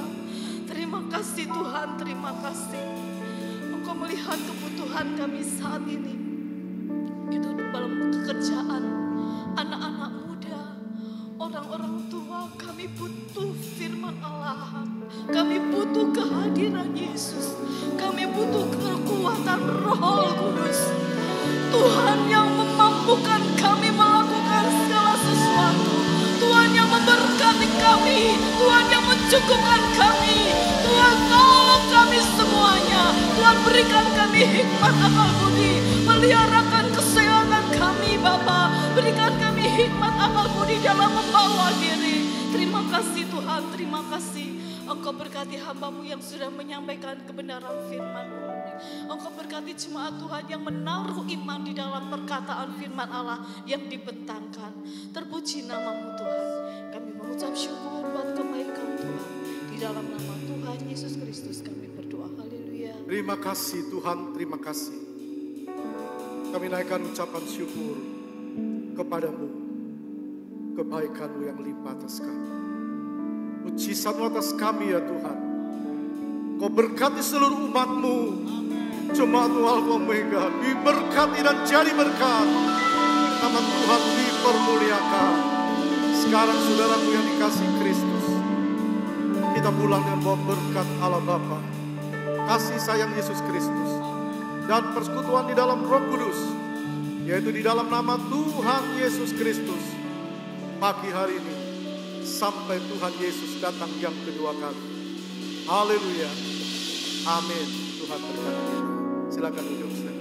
Terima kasih Tuhan, terima kasih. Engkau melihat kebutuhan kami saat ini. Itu dalam pekerjaan, anak-anak muda, orang-orang tua. Kami butuh firman Allah. Kami butuh kehadiran Yesus. Kami butuh kekuatan Roh Kudus. Tuhan yang memampukan kami melakukan segala sesuatu. Tuhan yang memberkati kami. Tuhan yang mencukupkan kami. Tuhan tolong kami semuanya. Tuhan berikan kami hikmat akal budi. Meliharakan kesehatan kami Bapa. Berikan kami hikmat akal budi dalam membawa diri. Terima kasih Tuhan, terima kasih. Engkau berkati hamba-Mu yang sudah menyampaikan kebenaran firman-Mu. Engkau berkati jemaat Tuhan yang menaruh iman di dalam perkataan firman Allah yang dibentangkan. Terpuji nama-Mu Tuhan. Kami mengucap syukur buat kebaikan Tuhan. Di dalam nama Tuhan Yesus Kristus kami berdoa. Haleluya. Terima kasih Tuhan, terima kasih. Kami naikkan ucapan syukur kepadamu, kebaikan-Mu yang limpah atas kami. Mujizat-Mu atas kami ya Tuhan. Kau berkati seluruh umat-Mu, jemaat-Mu Alfa Omega, diberkati dan jadi berkat. Nama Tuhan dipermuliakan. Sekarang saudaraku yang dikasih Kristus, kita pulang dengan bawa berkat Allah Bapa, kasih sayang Yesus Kristus, dan persekutuan di dalam Roh Kudus, yaitu di dalam nama Tuhan Yesus Kristus. Pagi hari ini sampai Tuhan Yesus datang yang kedua kali. Haleluya. Amin. Tuhan berkati kita. Silakan duduk.